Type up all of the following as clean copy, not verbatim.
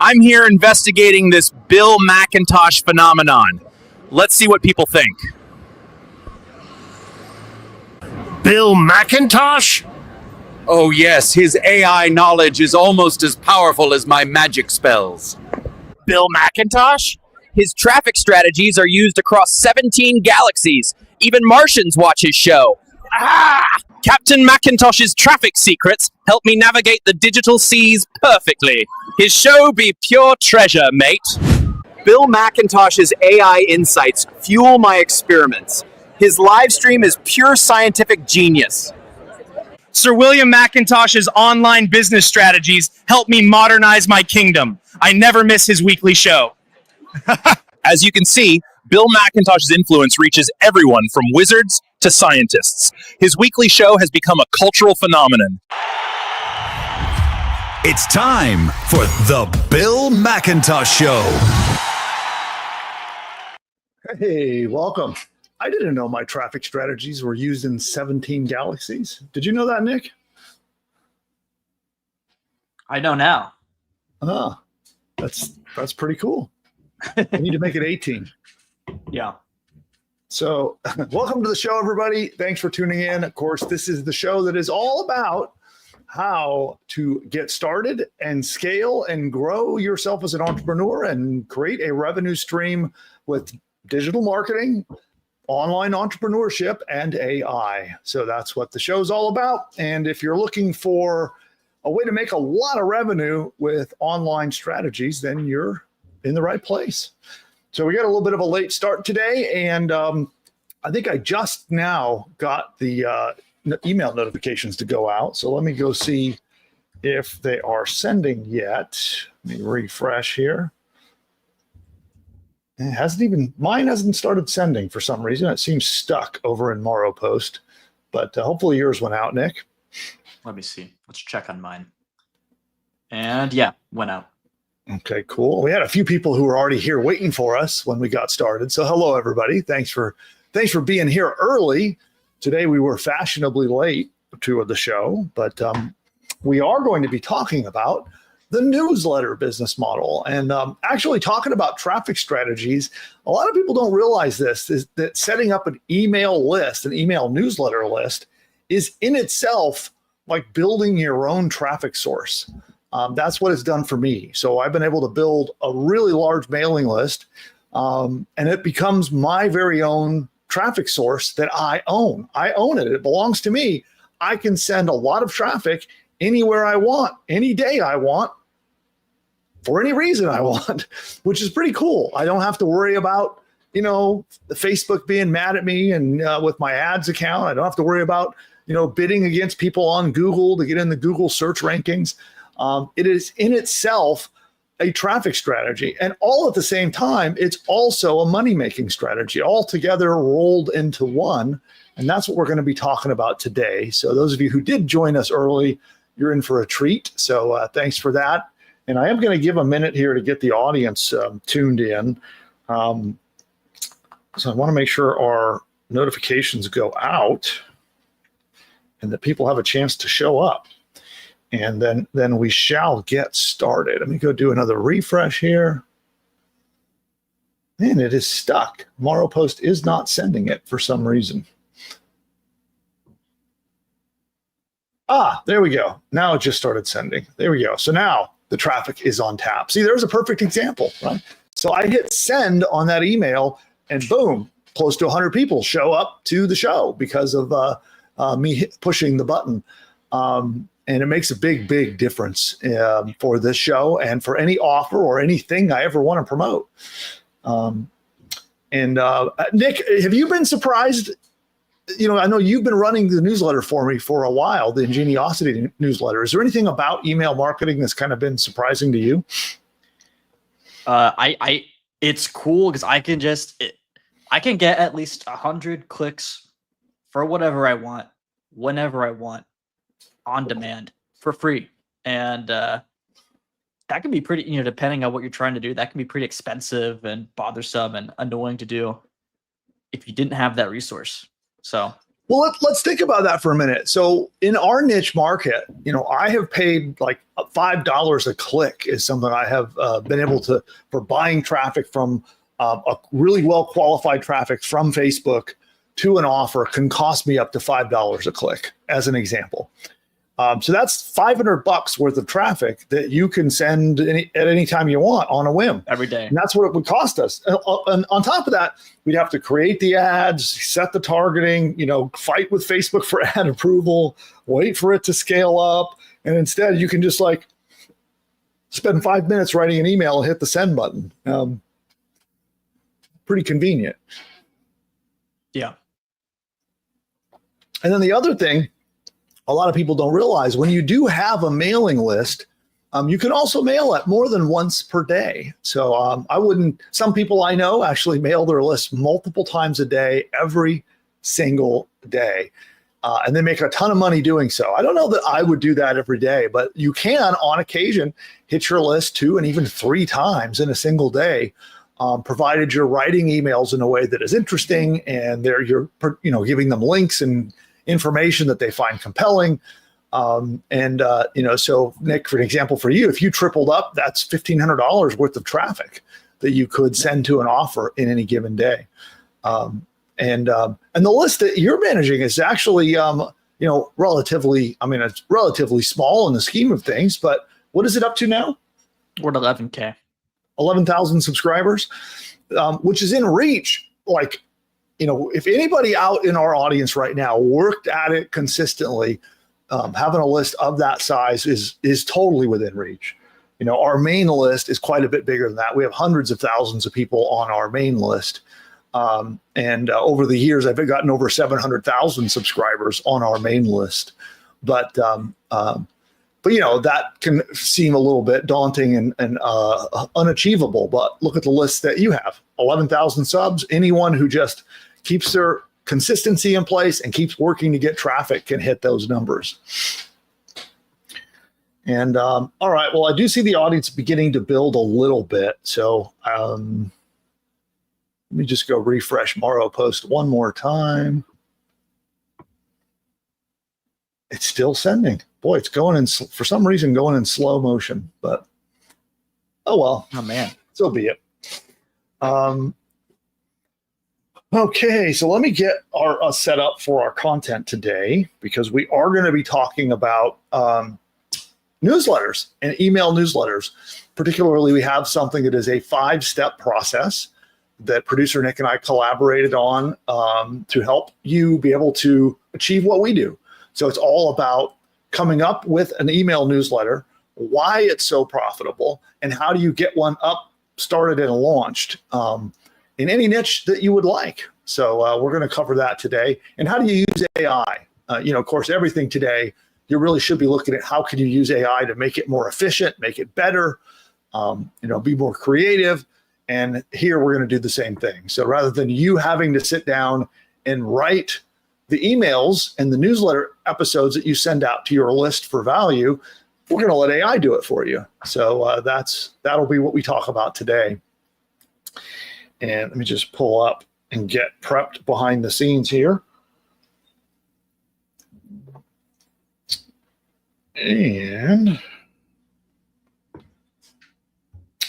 I'm here investigating this Bill McIntosh phenomenon. Let's see what people think. Bill McIntosh? Oh yes, his AI knowledge is almost as powerful as my magic spells. Bill McIntosh? His traffic strategies are used across 17 galaxies. Even Martians watch his show. Captain McIntosh's traffic secrets help me navigate the digital seas perfectly. His show be pure treasure, mate. Bill McIntosh's AI insights fuel my experiments. His live stream is pure scientific genius. Sir William McIntosh's online business strategies help me modernize my kingdom. I never miss his weekly show. As you can see, Bill McIntosh's influence reaches everyone from wizards to scientists. His weekly show has become a cultural phenomenon. It's time for the Bill McIntosh Show. Hey, welcome. I didn't know my traffic strategies were used in 17 galaxies. Did you know that, Nick? I know now. That's pretty cool. I need to make it 18. Yeah. So welcome to the show, everybody. Thanks for tuning in. Of course, this is the show that is all about how to get started and scale and grow yourself as an entrepreneur and create a revenue stream with digital marketing, online entrepreneurship, and AI. So that's what the show's all about. And if you're looking for a way to make a lot of revenue with online strategies, then you're in the right place. So we got a little bit of a late start today, and I think I just now got the email notifications to go out. So let me go see if they are sending yet. Let me refresh here. Mine hasn't started sending for some reason. It seems stuck over in Morrow Post, but hopefully yours went out, Nick. Let me see. Let's check on mine. And yeah, went out. Okay, cool. We had a few people who were already here waiting for us when we got started. So hello, everybody. Thanks for being here early. Today we were fashionably late to the show, but we are going to be talking about the newsletter business model and actually talking about traffic strategies. A lot of people don't realize this, is that setting up an email list, an email newsletter list, is in itself like building your own traffic source. That's what it's done for me. So I've been able to build a really large mailing list, and it becomes my very own traffic source that I own. I own it. It belongs to me. I can send a lot of traffic anywhere I want, any day I want, for any reason I want, which is pretty cool. I don't have to worry about, Facebook being mad at me and with my ads account. I don't have to worry about, bidding against people on Google to get in the Google search rankings. It is in itself a traffic strategy. And all at the same time, it's also a money-making strategy, all together rolled into one. And that's what we're going to be talking about today. So those of you who did join us early, you're in for a treat. So thanks for that. And I am going to give a minute here to get the audience tuned in. So I want to make sure our notifications go out and that people have a chance to show up. And then we shall get started. Let me go do another refresh here. Man, it is stuck. Morrow Post is not sending it for some reason. There we go. Now it just started sending. There we go. So now the traffic is on tap. See, there's a perfect example, right? So I hit send on that email and boom, close to 100 people show up to the show because of me pushing the button. And it makes a big, big difference for this show and for any offer or anything I ever want to promote. Nick, have you been surprised? I know you've been running the newsletter for me for a while, the Ingeniosity newsletter. Is there anything about email marketing that's kind of been surprising to you? It's cool because I can get at least 100 clicks for whatever I want, whenever I want, on demand for free. And that can be pretty, depending on what you're trying to do, that can be pretty expensive and bothersome and annoying to do if you didn't have that resource. So Well, let's think about that for a minute. So in our niche market, I have paid like $5 a click is something I have been able to, for buying traffic from a really well qualified traffic from Facebook to an offer can cost me up to $5 a click, as an example. So that's $500 worth of traffic that you can send at any time you want on a whim. Every day. And that's what it would cost us. And on top of that, we'd have to create the ads, set the targeting, fight with Facebook for ad approval, wait for it to scale up. And instead, you can just like spend 5 minutes writing an email and hit the send button. Pretty convenient. Yeah. And then the other thing, a lot of people don't realize, when you do have a mailing list, you can also mail it more than once per day. So some people I know actually mail their list multiple times a day, every single day. And they make a ton of money doing so. I don't know that I would do that every day, but you can on occasion hit your list 2 and even 3 times in a single day, provided you're writing emails in a way that is interesting and you're giving them links and information that they find compelling. So Nick, for an example, for you, if you tripled up, that's $1,500 worth of traffic that you could send to an offer in any given day. And the list that you're managing is actually, relatively, it's relatively small in the scheme of things, but what is it up to now? We're at 11K. 11,000 subscribers, which is in reach. Like, if anybody out in our audience right now worked at it consistently, having a list of that size is totally within reach. Our main list is quite a bit bigger than that. We have hundreds of thousands of people on our main list. And over the years, I've gotten over 700,000 subscribers on our main list. But that can seem a little bit daunting and unachievable. But look at the list that you have: 11,000 subs. Anyone who just keeps their consistency in place and keeps working to get traffic can hit those numbers. And all right, well, I do see the audience beginning to build a little bit. So let me just go refresh Morrow post one more time. It's still sending. Boy, it's going for some reason going in slow motion, but oh well. Oh man. So be it. Okay, so let me get our set up for our content today, because we are going to be talking about newsletters and email newsletters. Particularly, we have something that is a 5-step process that producer Nick and I collaborated on to help you be able to achieve what we do. So it's all about coming up with an email newsletter, why it's so profitable, and how do you get one up, started, and launched in any niche that you would like. So we're going to cover that today. And how do you use AI? Of course, everything today, you really should be looking at how can you use AI to make it more efficient, make it better, be more creative. And here we're going to do the same thing. So rather than you having to sit down and write the emails and the newsletter episodes that you send out to your list for value, we're going to let AI do it for you. So that'll be what we talk about today. And let me just pull up and get prepped behind the scenes here. And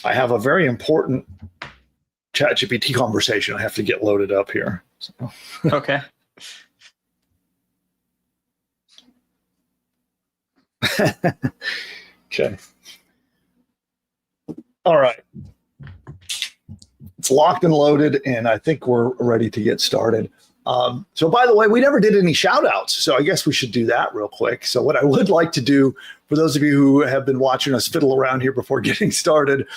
I have a very important ChatGPT conversation I have to get loaded up here. So. Okay. Okay. All right. It's locked and loaded, and I think we're ready to get started. So by the way, we never did any shout outs, so I guess we should do that real quick. So what I would like to do, for those of you who have been watching us fiddle around here before getting started,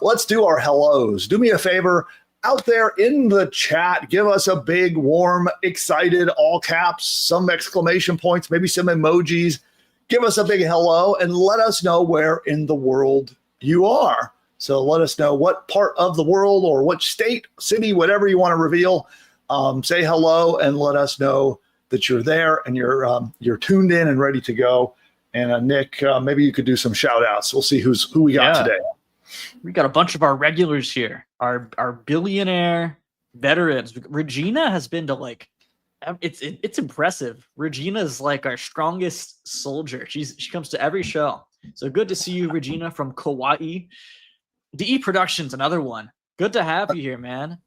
let's do our hellos. Do me a favor, out there in the chat, give us a big, warm, excited, all caps, some exclamation points, maybe some emojis. Give us a big hello and let us know where in the world you are. So let us know what part of the world or which state, city, whatever you want to reveal. Say hello and let us know that you're there and you're tuned in and ready to go. And Nick, maybe you could do some shout outs. We'll see who we got today. We got a bunch of our regulars here, our billionaire veterans. Regina has been to like It's impressive. Regina's like our strongest soldier. She comes to every show. So good to see you, Regina from Kauai. DE Productions, another one. Good to have you here, man.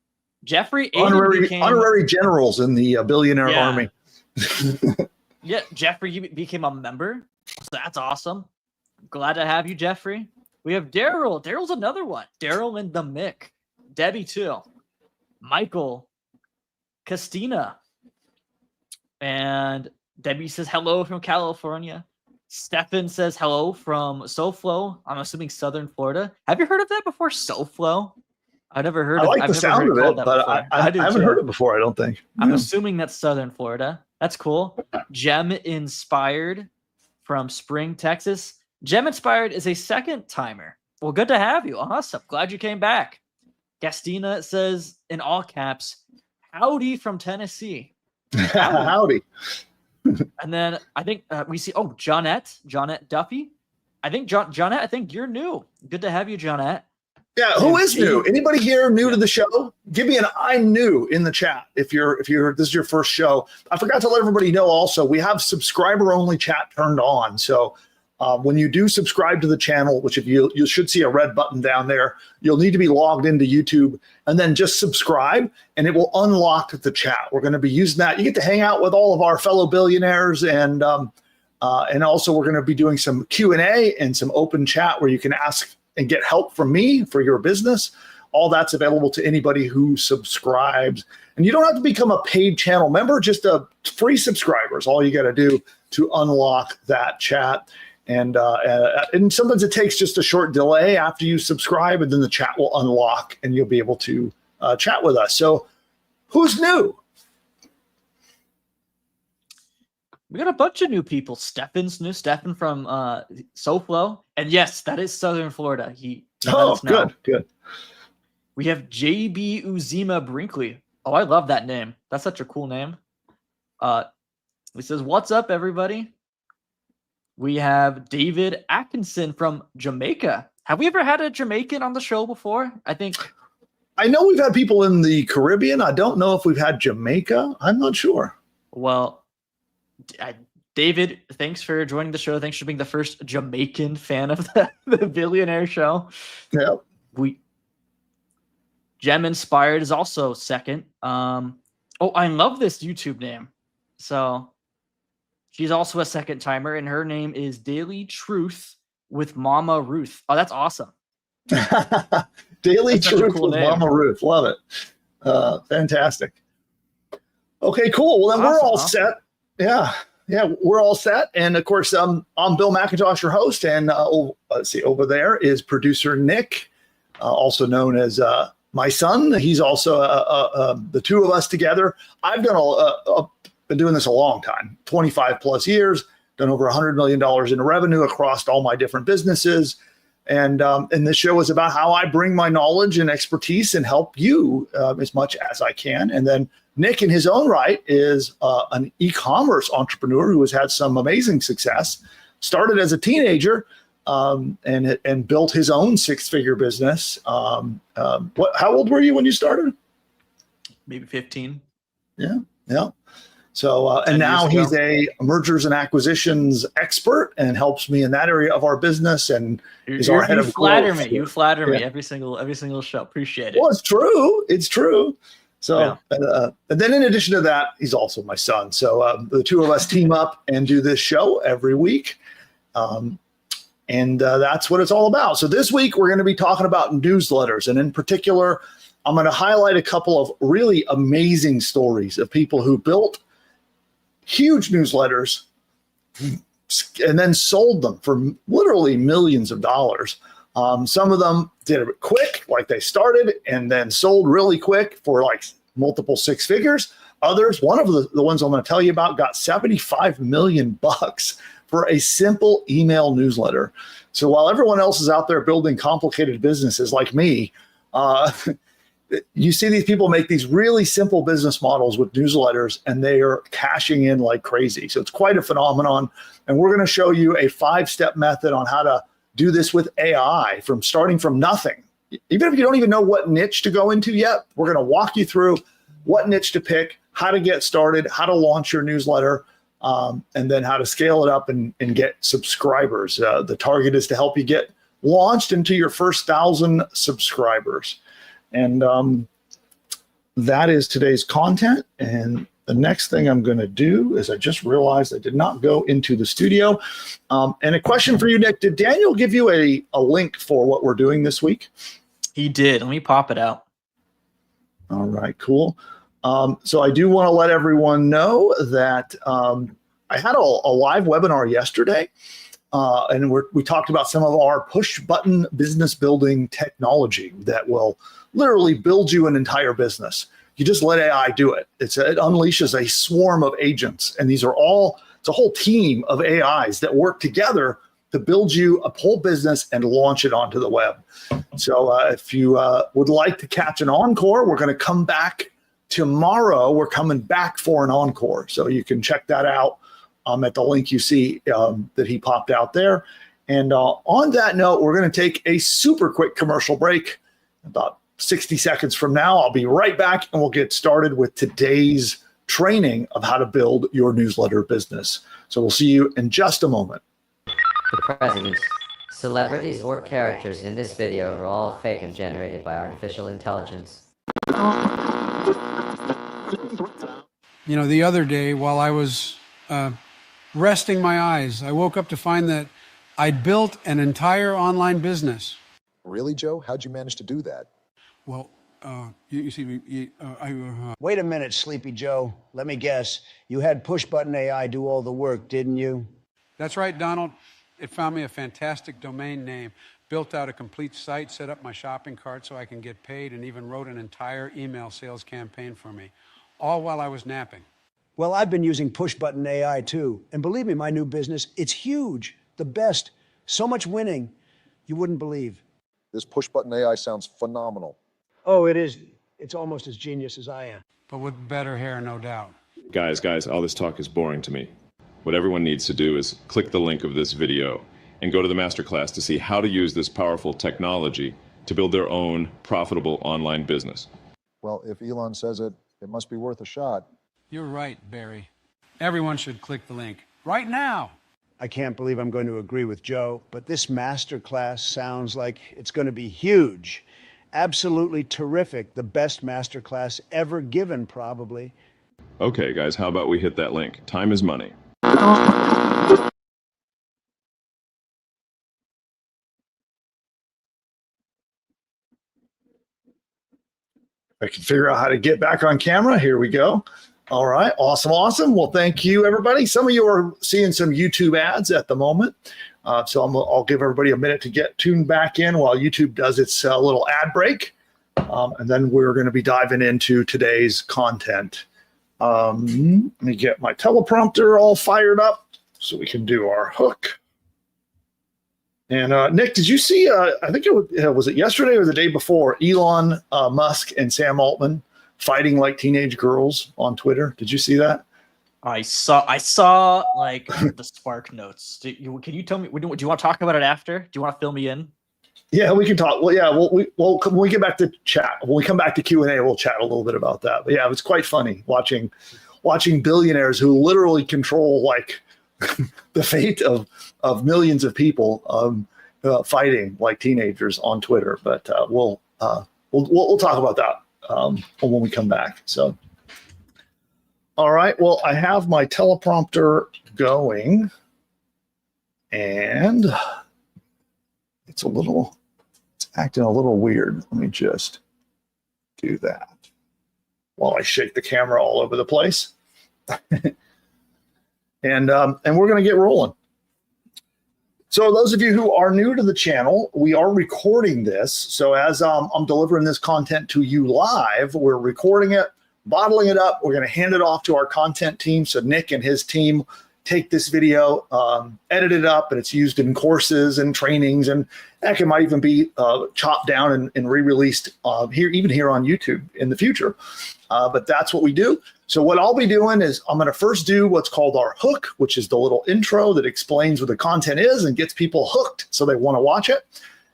Jeffrey honorary generals in the billionaire army. Yeah, Jeffrey, you became a member. So that's awesome. Glad to have you, Jeffrey. We have Daryl. Daryl's another one. Daryl and the Mick. Debbie too. Michael. Christina. And Debbie says hello from California. Stefan says hello from SoFlo. I'm assuming Southern Florida. Have you heard of that before? SoFlo? I've never heard of it. I like the sound of it, but I haven't heard it before, I don't think. I'm assuming that's Southern Florida. That's cool. Gem Inspired from Spring, Texas. Gem Inspired is a second timer. Well, good to have you. Awesome. Glad you came back. Gastina says in all caps, howdy from Tennessee. Howdy. And then I think we see, Johnette Duffy. I think Johnette, I think you're new. Good to have you, Johnette. Yeah, who is new? Anybody here new to the show? Give me an I'm new in the chat if you're this is your first show. I forgot to let everybody know also, we have subscriber only chat turned on. So when you do subscribe to the channel, which if you should see a red button down there, you'll need to be logged into YouTube and then just subscribe and it will unlock the chat. We're going to be using that. You get to hang out with all of our fellow billionaires and also we're going to be doing some Q&A and some open chat where you can ask and get help from me for your business. All that's available to anybody who subscribes. And you don't have to become a paid channel member, just a free subscribers. All you got to do to unlock that chat. And sometimes it takes just a short delay after you subscribe, and then the chat will unlock and you'll be able to chat with us. So who's new? We got a bunch of new people. Stefan's new. Stefan from SoFlo. And yes, that is Southern Florida. He good. We have JB Uzima Brinkley. Oh, I love that name. That's such a cool name. He says, what's up, everybody? We have David Atkinson from Jamaica. Have we ever had a Jamaican on the show before? I know we've had people in the Caribbean. I don't know if we've had Jamaica. I'm not sure. Well, David, thanks for joining the show. Thanks for being the first Jamaican fan of the Billionaire Show. Yeah. Gem Inspired is also second. I love this YouTube name. So she's also a second timer, and her name is Daily Truth with Mama Ruth. Oh, that's awesome. Daily Truth with Mama Ruth. Love it. Fantastic. Okay, cool. Well, then we're all set. Yeah, we're all set. And of course, I'm Bill McIntosh, your host. And let's see, over there is producer Nick, also known as my son. He's also the two of us together. I've done been doing this a long time, 25 plus years, done over $100 million in revenue across all my different businesses. And this show is about how I bring my knowledge and expertise and help you as much as I can. And then Nick, in his own right, is an e-commerce entrepreneur who has had some amazing success. Started as a teenager and built his own six-figure business. How old were you when you started? Maybe 15. Yeah. So and now he's a mergers and acquisitions expert and helps me in that area of our business. And is our head of growth. You flatter me every single show. Appreciate it. Well, it's true. So, and then in addition to that, he's also my son. So the two of us team up and do this show every week. And that's what it's all about. So this week, we're going to be talking about newsletters. And in particular, I'm going to highlight a couple of really amazing stories of people who built huge newsletters and then sold them for literally millions of dollars. Some of them did it quick, like they started and then sold really quick for like multiple six figures. Others, one of the ones I'm going to tell you about, got $75 million for a simple email newsletter. So while everyone else is out there building complicated businesses like me, you see these people make these really simple business models with newsletters, and they are cashing in like crazy. So it's quite a phenomenon. And we're going to show you a 5-step method on how to do this with AI from starting from nothing. Even if you don't even know what niche to go into yet, we're going to walk you through what niche to pick, how to get started, how to launch your newsletter, and then how to scale it up and get subscribers. The target is to help you get launched into your first 1,000 subscribers. And that is today's content. And the next thing I'm going to do is I just realized I did not go into the studio. And a question for you, Nick. Did Daniel give you a link for what we're doing this week? He did. Let me pop it out. All right, cool. So I do want to let everyone know that I had a live webinar yesterday, and we talked about some of our push button business building technology that will literally build you an entire business. You just let AI do it. It unleashes a swarm of agents, and it's a whole team of AIs that work together to build you a whole business and launch it onto the web. So if you would like to catch an encore, we're going to come back tomorrow. We're coming back for an encore. So you can check that out at the link you see that he popped out there. And on that note, we're going to take a super quick commercial break. About 60 seconds from now, I'll be right back and we'll get started with today's training of how to build your newsletter business. So we'll see you in just a moment. The presidents, celebrities, or characters in this video are all fake and generated by artificial intelligence. You know, the other day while I was resting my eyes, I woke up to find that I'd built an entire online business. Really, Joe? How'd you manage to do that? Well, you see, Wait a minute, Sleepy Joe. Let me guess. You had PushButton AI do all the work, didn't you? That's right, Donald. It found me a fantastic domain name, built out a complete site, set up my shopping cart so I can get paid, and even wrote an entire email sales campaign for me, all while I was napping. Well, I've been using PushButton AI too. And believe me, my new business, it's huge. The best. So much winning, you wouldn't believe. This PushButton AI sounds phenomenal. Oh, it is. It's almost as genius as I am. But with better hair, no doubt. Guys, all this talk is boring to me. What everyone needs to do is click the link of this video and go to the masterclass to see how to use this powerful technology to build their own profitable online business. Well, if Elon says it, it must be worth a shot. You're right, Barry. Everyone should click the link right now. I can't believe I'm going to agree with Joe, but this masterclass sounds like it's going to be huge. Absolutely terrific. The best masterclass ever given, probably. Okay, guys, how about we hit that link? Time is money. I can figure out how to get back on camera. Here we go. All right. Awesome. Well, thank you, everybody. Some of you are seeing some YouTube ads at the moment. So I'll give everybody a minute to get tuned back in while YouTube does its little ad break. And then we're going to be diving into today's content. Let me get my teleprompter all fired up so we can do our hook. And Nick, did you see, I think was it yesterday or the day before, Elon Musk and Sam Altman fighting like teenage girls on Twitter? Did you see that? I saw like the spark notes. Can you tell me? Do you want to talk about it after? Do you want to fill me in? Yeah, we can talk. Well, yeah, when we get back to chat, when we come back to Q&A, we'll chat a little bit about that. But yeah, it was quite funny watching billionaires who literally control like the fate of millions of people fighting like teenagers on Twitter. But we'll talk about that when we come back. So, all right. Well, I have my teleprompter going, and it's acting a little weird. Let me just do that while I shake the camera all over the place. And we're going to get rolling. So those of you who are new to the channel, we are recording this. So as I'm delivering this content to you live, we're recording it, bottling it up. We're going to hand it off to our content team. So Nick and his team take this video, edit it up, and it's used in courses and trainings, and heck, it might even be chopped down and re-released here on YouTube in the future. But that's what we do. So what I'll be doing is I'm going to first do what's called our hook, which is the little intro that explains what the content is and gets people hooked so they want to watch it.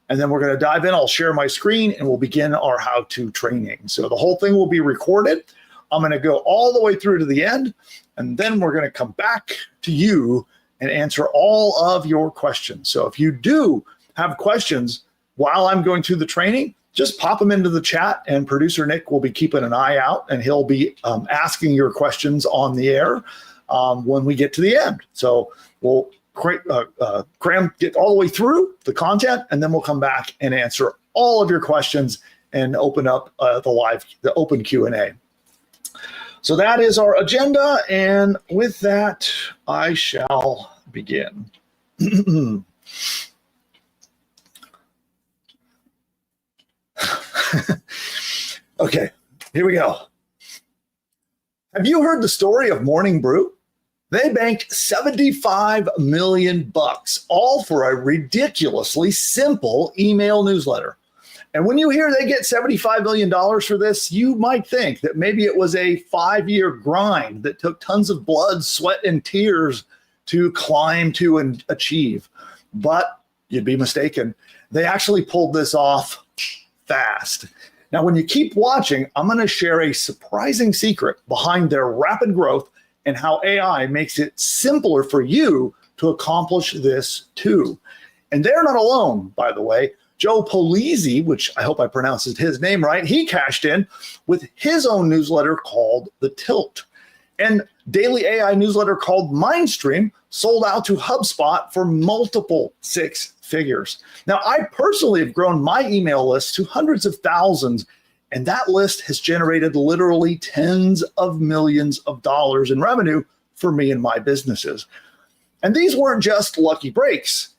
And then we're going to dive in. I'll share my screen and we'll begin our how-to training. So the whole thing will be recorded. I'm going to go all the way through to the end, and then we're going to come back to you and answer all of your questions. So if you do have questions while I'm going through the training, just pop them into the chat, and producer Nick will be keeping an eye out, and he'll be asking your questions on the air when we get to the end. So we'll get all the way through the content, and then we'll come back and answer all of your questions and open up the open Q&A. So that is our agenda, and with that, I shall begin. Okay, here we go. Have you heard the story of Morning Brew? They banked $75 million, all for a ridiculously simple email newsletter. And when you hear they get $75 million for this, you might think that maybe it was a 5-year grind that took tons of blood, sweat, and tears to climb to and achieve. But you'd be mistaken. They actually pulled this off fast. Now, when you keep watching, I'm going to share a surprising secret behind their rapid growth and how AI makes it simpler for you to accomplish this too. And they're not alone, by the way. Joe Polizzi, which I hope I pronounced his name right, he cashed in with his own newsletter called The Tilt. And daily AI newsletter called Mindstream sold out to HubSpot for multiple 6 figures. Now, I personally have grown my email list to hundreds of thousands, and that list has generated literally tens of millions of dollars in revenue for me and my businesses. And these weren't just lucky breaks.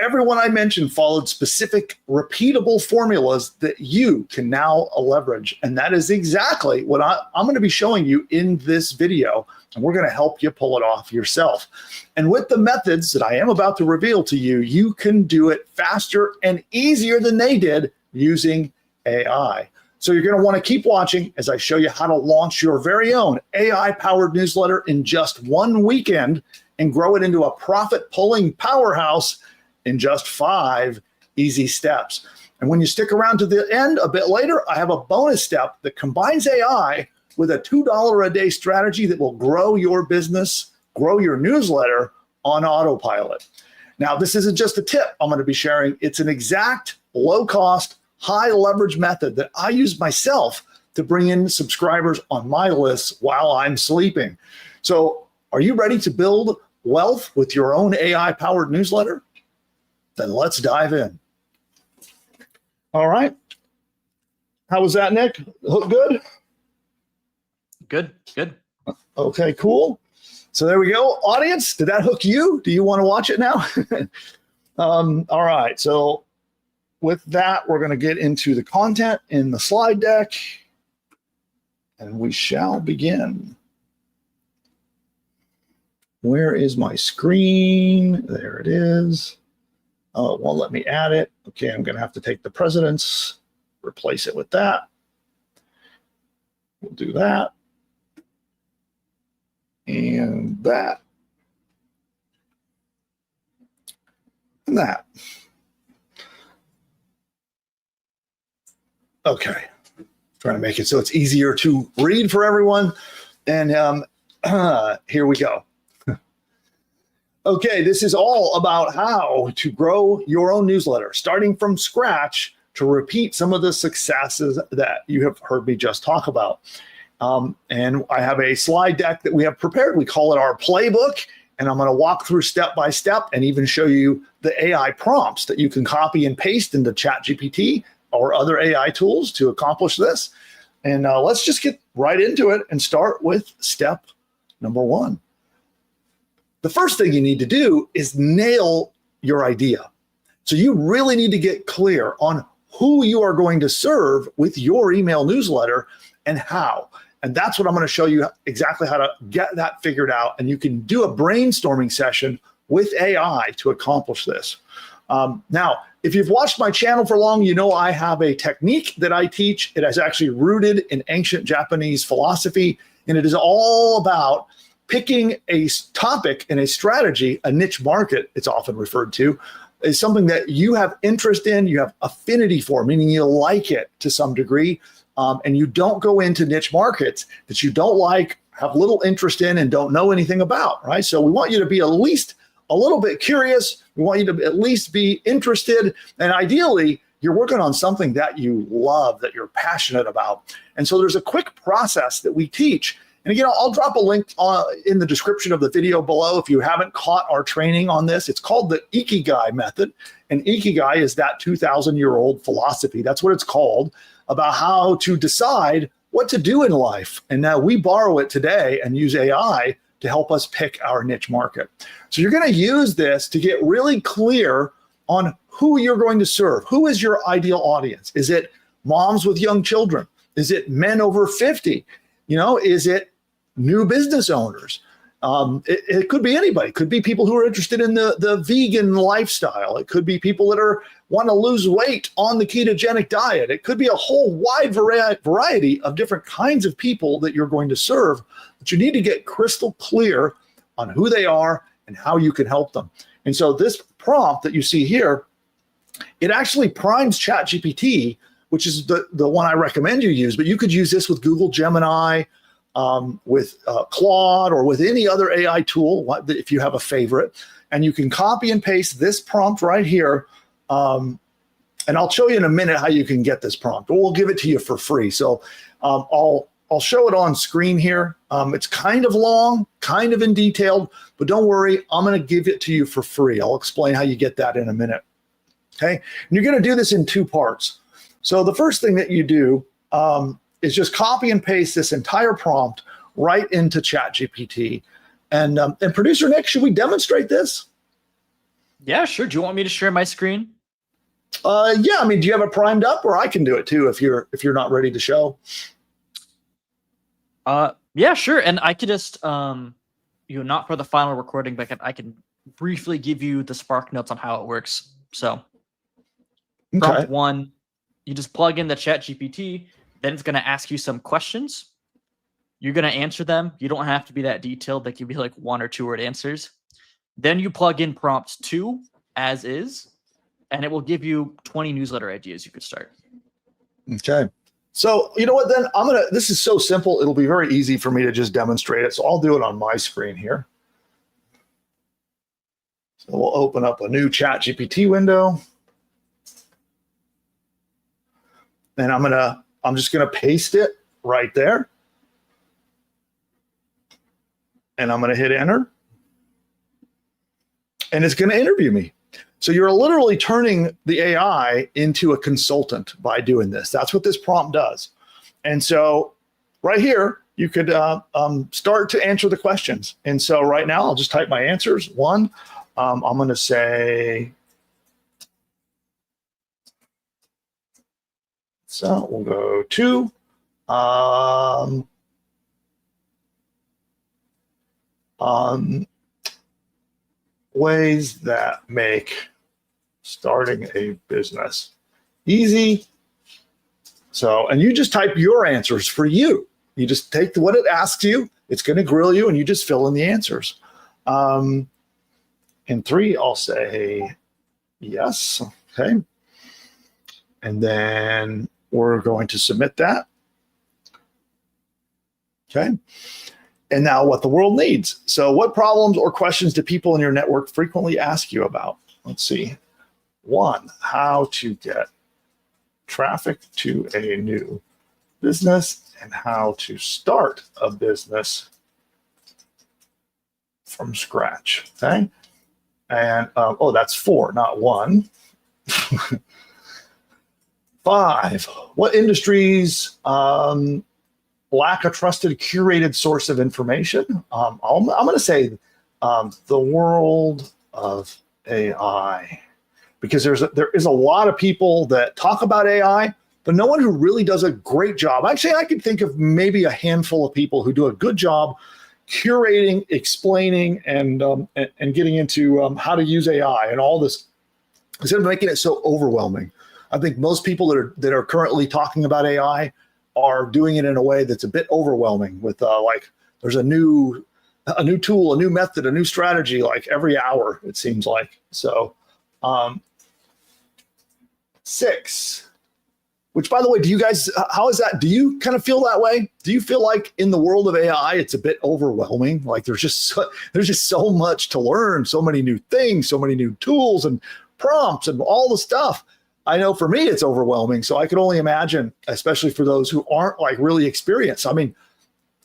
Everyone I mentioned followed specific, repeatable formulas that you can now leverage. And that is exactly what I'm going to be showing you in this video. And we're going to help you pull it off yourself. And with the methods that I am about to reveal to you, you can do it faster and easier than they did using AI. So you're going to want to keep watching as I show you how to launch your very own AI-powered newsletter in just one weekend and grow it into a profit-pulling powerhouse in just 5 easy steps. And when you stick around to the end a bit later, I have a bonus step that combines AI with a $2 a day strategy that will grow your business, grow your newsletter on autopilot. Now, this isn't just a tip I'm going to be sharing. It's an exact, low-cost, high-leverage method that I use myself to bring in subscribers on my lists while I'm sleeping. So are you ready to build wealth with your own AI-powered newsletter? Then let's dive in. All right. How was that, Nick? Hook good? Good. Okay, cool. So there we go. Audience, did that hook you? Do you want to watch it now? All right. So with that, we're going to get into the content in the slide deck, and we shall begin. Where is my screen? There it is. Oh, it won't let me add it. Okay, I'm going to have to take the presidents, replace it with that. We'll do that. And that. And that. Okay. Trying to make it so it's easier to read for everyone. And here we go. Okay, this is all about how to grow your own newsletter, starting from scratch to repeat some of the successes that you have heard me just talk about. And I have a slide deck that we have prepared. We call it our playbook, and I'm going to walk through step by step and even show you the AI prompts that you can copy and paste into ChatGPT or other AI tools to accomplish this. And let's just get right into it and start with step number 1. The first thing you need to do is nail your idea. So you really need to get clear on who you are going to serve with your email newsletter and how. And that's what I'm going to show you exactly how to get that figured out. And you can do a brainstorming session with AI to accomplish this. Now, if you've watched my channel for long, you know I have a technique that I teach. It is actually rooted in ancient Japanese philosophy, and it is all about picking a topic and a strategy, a niche market, it's often referred to, is something that you have interest in, you have affinity for, meaning you like it to some degree, and you don't go into niche markets that you don't like, have little interest in, and don't know anything about, right? So we want you to be at least a little bit curious. We want you to at least be interested. And ideally, you're working on something that you love, that you're passionate about. And so there's a quick process that we teach. And again, I'll drop a link in the description of the video below if you haven't caught our training on this. It's called the Ikigai method. And Ikigai is that 2,000-year-old philosophy. That's what it's called, about how to decide what to do in life. And now we borrow it today and use AI to help us pick our niche market. So you're going to use this to get really clear on who you're going to serve. Who is your ideal audience? Is it moms with young children? Is it men over 50? Is it new business owners? It could be anybody. It could be people who are interested in the vegan lifestyle. It could be people that want to lose weight on the ketogenic diet. It could be a whole wide variety of different kinds of people that you're going to serve. But you need to get crystal clear on who they are and how you can help them. And so this prompt that you see here, it actually primes ChatGPT, which is the one I recommend you use. But you could use this with Google Gemini, with Claude, or with any other AI tool if you have a favorite. And you can copy and paste this prompt right here. And I'll show you in a minute how you can get this prompt. We'll give it to you for free. So I'll show it on screen here. It's kind of long, kind of in detail, but don't worry, I'm going to give it to you for free. I'll explain how you get that in a minute. Okay, and you're going to do this in two parts. So the first thing that you do is just copy and paste this entire prompt right into ChatGPT. And producer Nick, should we demonstrate this? Yeah, sure. Do you want me to share my screen? Yeah, I mean, do you have it primed up, or I can do it too if you're not ready to show? Yeah, sure. And I could just not for the final recording, but I can briefly give you the Spark notes on how it works. So prompt 1, you just plug in the ChatGPT, then it's going to ask you some questions. You're going to answer them. You don't have to be that detailed. They can be like 1 or 2 word answers. Then you plug in prompt 2 as is, and it will give you 20 newsletter ideas you could start. Okay. So you know what, then this is so simple, it'll be very easy for me to just demonstrate it. So I'll do it on my screen here. So we'll open up a new ChatGPT window. And I'm just gonna paste it right there. And I'm gonna hit enter. And it's gonna interview me. So you're literally turning the AI into a consultant by doing this. That's what this prompt does. And so right here, you could start to answer the questions. And so right now, I'll just type my answers. 1, I'm going to say, so we'll go 2. Ways that make starting a business easy. So, and you just type your answers for you. You just take what it asks you, it's going to grill you, and you just fill in the answers. In 3, I'll say yes. Okay. And then we're going to submit that. Okay. And now what the world needs. So what problems or questions do people in your network frequently ask you about? Let's see. 1, how to get traffic to a new business and how to start a business from scratch. Okay. And oh, that's 4, not 1. 5, what industries lack a trusted, curated source of information? I'm going to say the world of AI, because there is a lot of people that talk about AI, but no one who really does a great job. Actually, I could think of maybe a handful of people who do a good job curating, explaining, and getting into how to use AI and all this, instead of making it so overwhelming. I think most people that are currently talking about AI are doing it in a way that's a bit overwhelming with like there's a new tool, a new method, a new strategy like every hour, it seems like. So 6, which, by the way, do you guys, how is that? Do you kind of feel that way? Do you feel like in the world of AI, it's a bit overwhelming? Like there's just so much to learn, so many new things, so many new tools and prompts and all the stuff. I know for me, it's overwhelming. So I can only imagine, especially for those who aren't like really experienced. I mean,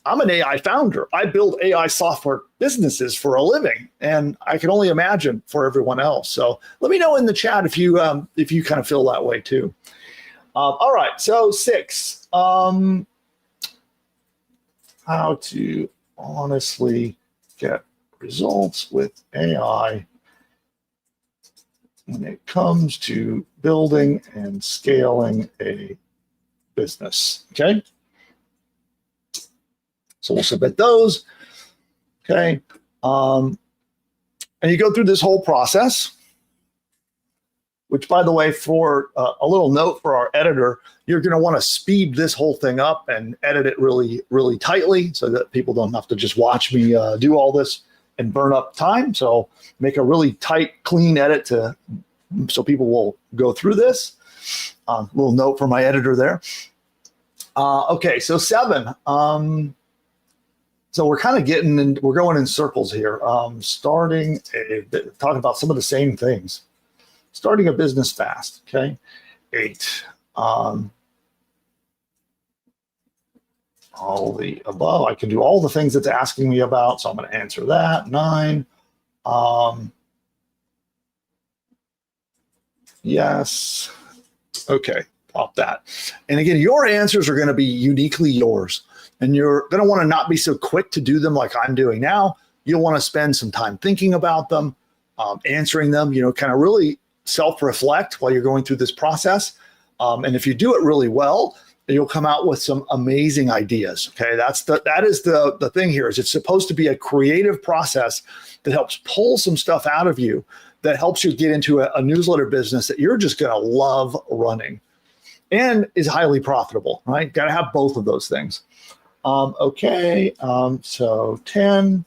I'm an AI founder. I build AI software businesses for a living, and I can only imagine for everyone else. So let me know in the chat if you kind of feel that way too. All right, so 6, how to honestly get results with AI when it comes to building and scaling a business. Okay. So we'll submit those. Okay. And you go through this whole process, which, by the way, for a little note for our editor, you're going to want to speed this whole thing up and edit it really, really tightly so that people don't have to just watch me do all this and burn up time. So make a really tight, clean edit so people will go through this. Little note for my editor there. Okay, so 7. So we're kind of we're going in circles here. Talking about some of the same things. Starting a business fast, okay? 8. All the above. I can do all the things it's asking me about, so I'm going to answer that. 9. Yes. Okay, pop that. And again, your answers are going to be uniquely yours. And you're going to want to not be so quick to do them like I'm doing now. You'll want to spend some time thinking about them, answering them, kind of really self-reflect while you're going through this process. And if you do it really well, you'll come out with some amazing ideas. Okay, that is the thing here. Is it's supposed to be a creative process that helps pull some stuff out of you, that helps you get into a newsletter business that you're just going to love running and is highly profitable, right? Got to have both of those things. Okay, so 10.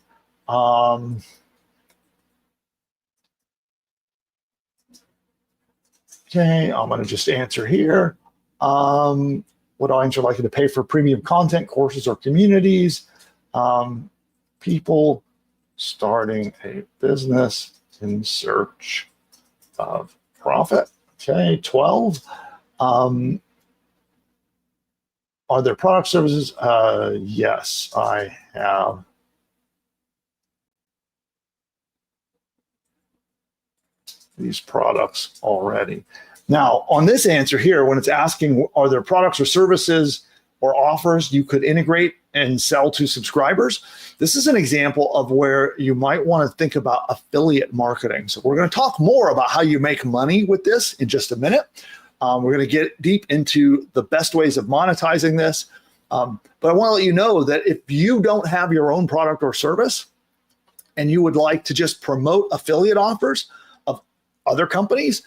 Okay, I'm going to just answer here. Would audience are likely to pay for premium content, courses, or communities? People starting a business in search of profit. Okay, 12. Are there product services? Yes, I have. These products already. Now, on this answer here, when it's asking, are there products or services or offers you could integrate and sell to subscribers? This is an example of where you might want to think about affiliate marketing. So we're going to talk more about how you make money with this in just a minute. We're going to get deep into the best ways of monetizing this. But I want to let you know that if you don't have your own product or service and you would like to just promote affiliate offers of other companies,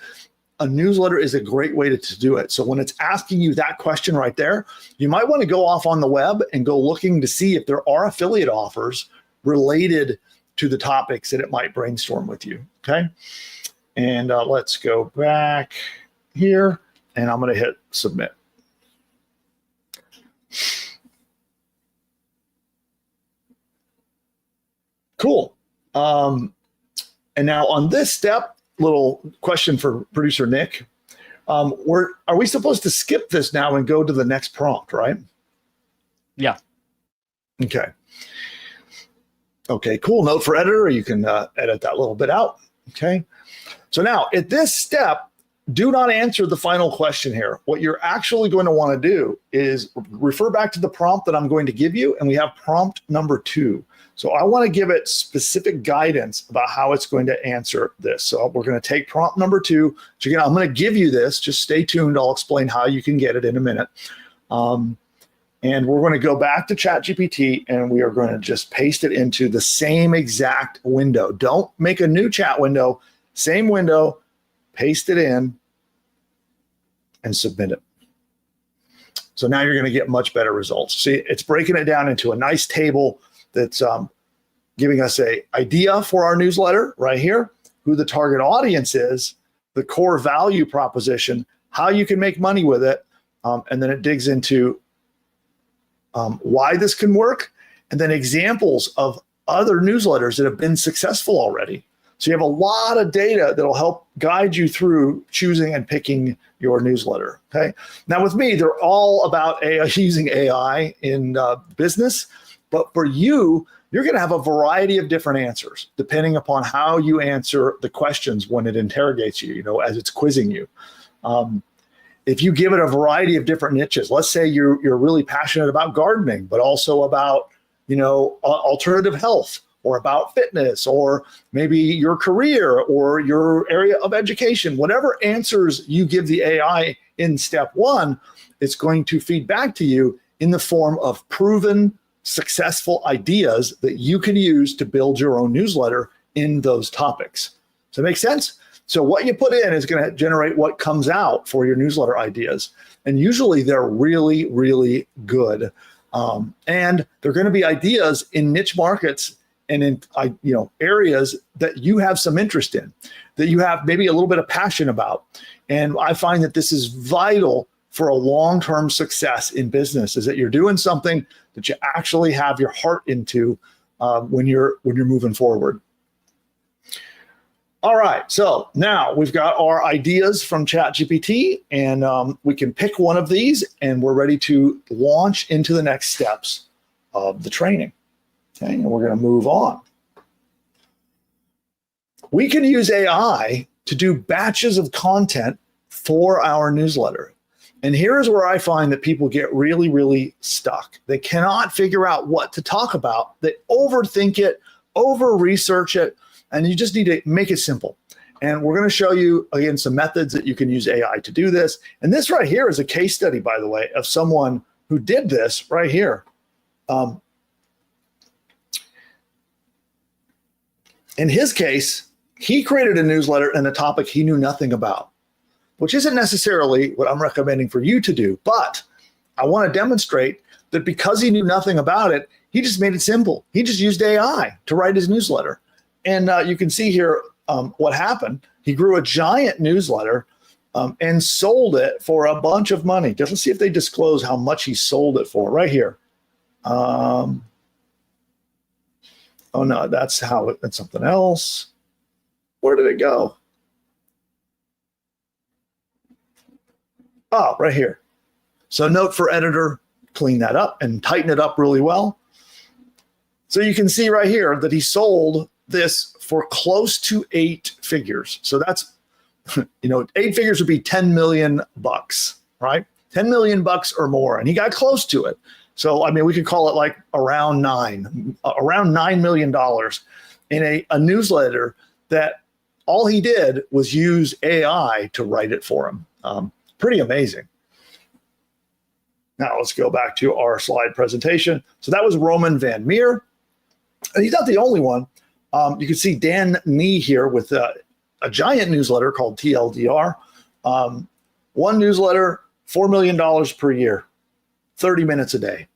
a newsletter is a great way to do it. So when it's asking you that question right there, you might want to go off on the web and go looking to see if there are affiliate offers related to the topics that it might brainstorm with you, okay? And let's go back here, and I'm going to hit submit. Cool. And now on this step, little question for producer Nick. Are we supposed to skip this now and go to the next prompt, right? Yeah. Okay. Okay, cool. Note for editor, you can edit that little bit out. Okay. So now at this step, do not answer the final question here. What you're actually going to want to do is refer back to the prompt that I'm going to give you, and we have prompt number 2. So I want to give it specific guidance about how it's going to answer this. So we're going to take prompt number 2. So again, I'm going to give you this. Just stay tuned. I'll explain how you can get it in a minute. And we're going to go back to ChatGPT, and we are going to just paste it into the same exact window. Don't make a new chat window. Same window. Paste it in and submit it. So now you're going to get much better results. See, it's breaking it down into a nice table that's giving us an idea for our newsletter right here, who the target audience is, the core value proposition, how you can make money with it, and then it digs into why this can work, and then examples of other newsletters that have been successful already. So you have a lot of data that'll help guide you through choosing and picking your newsletter. Okay. Now with me, they're all about AI, using AI in business, but for you, you're going to have a variety of different answers depending upon how you answer the questions when it interrogates you, as it's quizzing you. If you give it a variety of different niches, let's say you're really passionate about gardening, but also about, alternative health, or about fitness, or maybe your career or your area of education, whatever answers you give the AI in step one, it's going to feed back to you in the form of proven successful ideas that you can use to build your own newsletter in those topics. Does that make sense? So what you put in is going to generate what comes out for your newsletter ideas. And usually they're really, really good. And they're going to be ideas in niche markets and in areas that you have some interest in, that you have maybe a little bit of passion about. And I find that this is vital for a long-term success in business, is that you're doing something that you actually have your heart into when you're moving forward. All right, so now we've got our ideas from ChatGPT, and we can pick one of these, and we're ready to launch into the next steps of the training. Okay, and we're going to move on. We can use AI to do batches of content for our newsletter. And here's where I find that people get really, really stuck. They cannot figure out what to talk about. They overthink it, over-research it, and you just need to make it simple. And we're going to show you, again, some methods that you can use AI to do this. And this right here is a case study, by the way, of someone who did this right here. In his case, he created a newsletter and a topic he knew nothing about, which isn't necessarily what I'm recommending for you to do. But I want to demonstrate that because he knew nothing about it, he just made it simple. He just used AI to write his newsletter. And you can see here what happened. He grew a giant newsletter and sold it for a bunch of money. Let's see if they disclose how much he sold it for right here. Oh no, that's something else. Where did it go? Oh, right here. So note for editor, clean that up and tighten it up really well. So you can see right here that he sold this for close to 8 figures. So that's, 8 figures would be 10 million bucks, right? 10 million bucks or more. And he got close to it. So, we could call it like around $9 million in a newsletter that all he did was use AI to write it for him. Pretty amazing. Now let's go back to our slide presentation. So that was Roman Van Meer. And he's not the only one. You can see Dan Nee here with a giant newsletter called TLDR. One newsletter, $4 million per year, 30 minutes a day.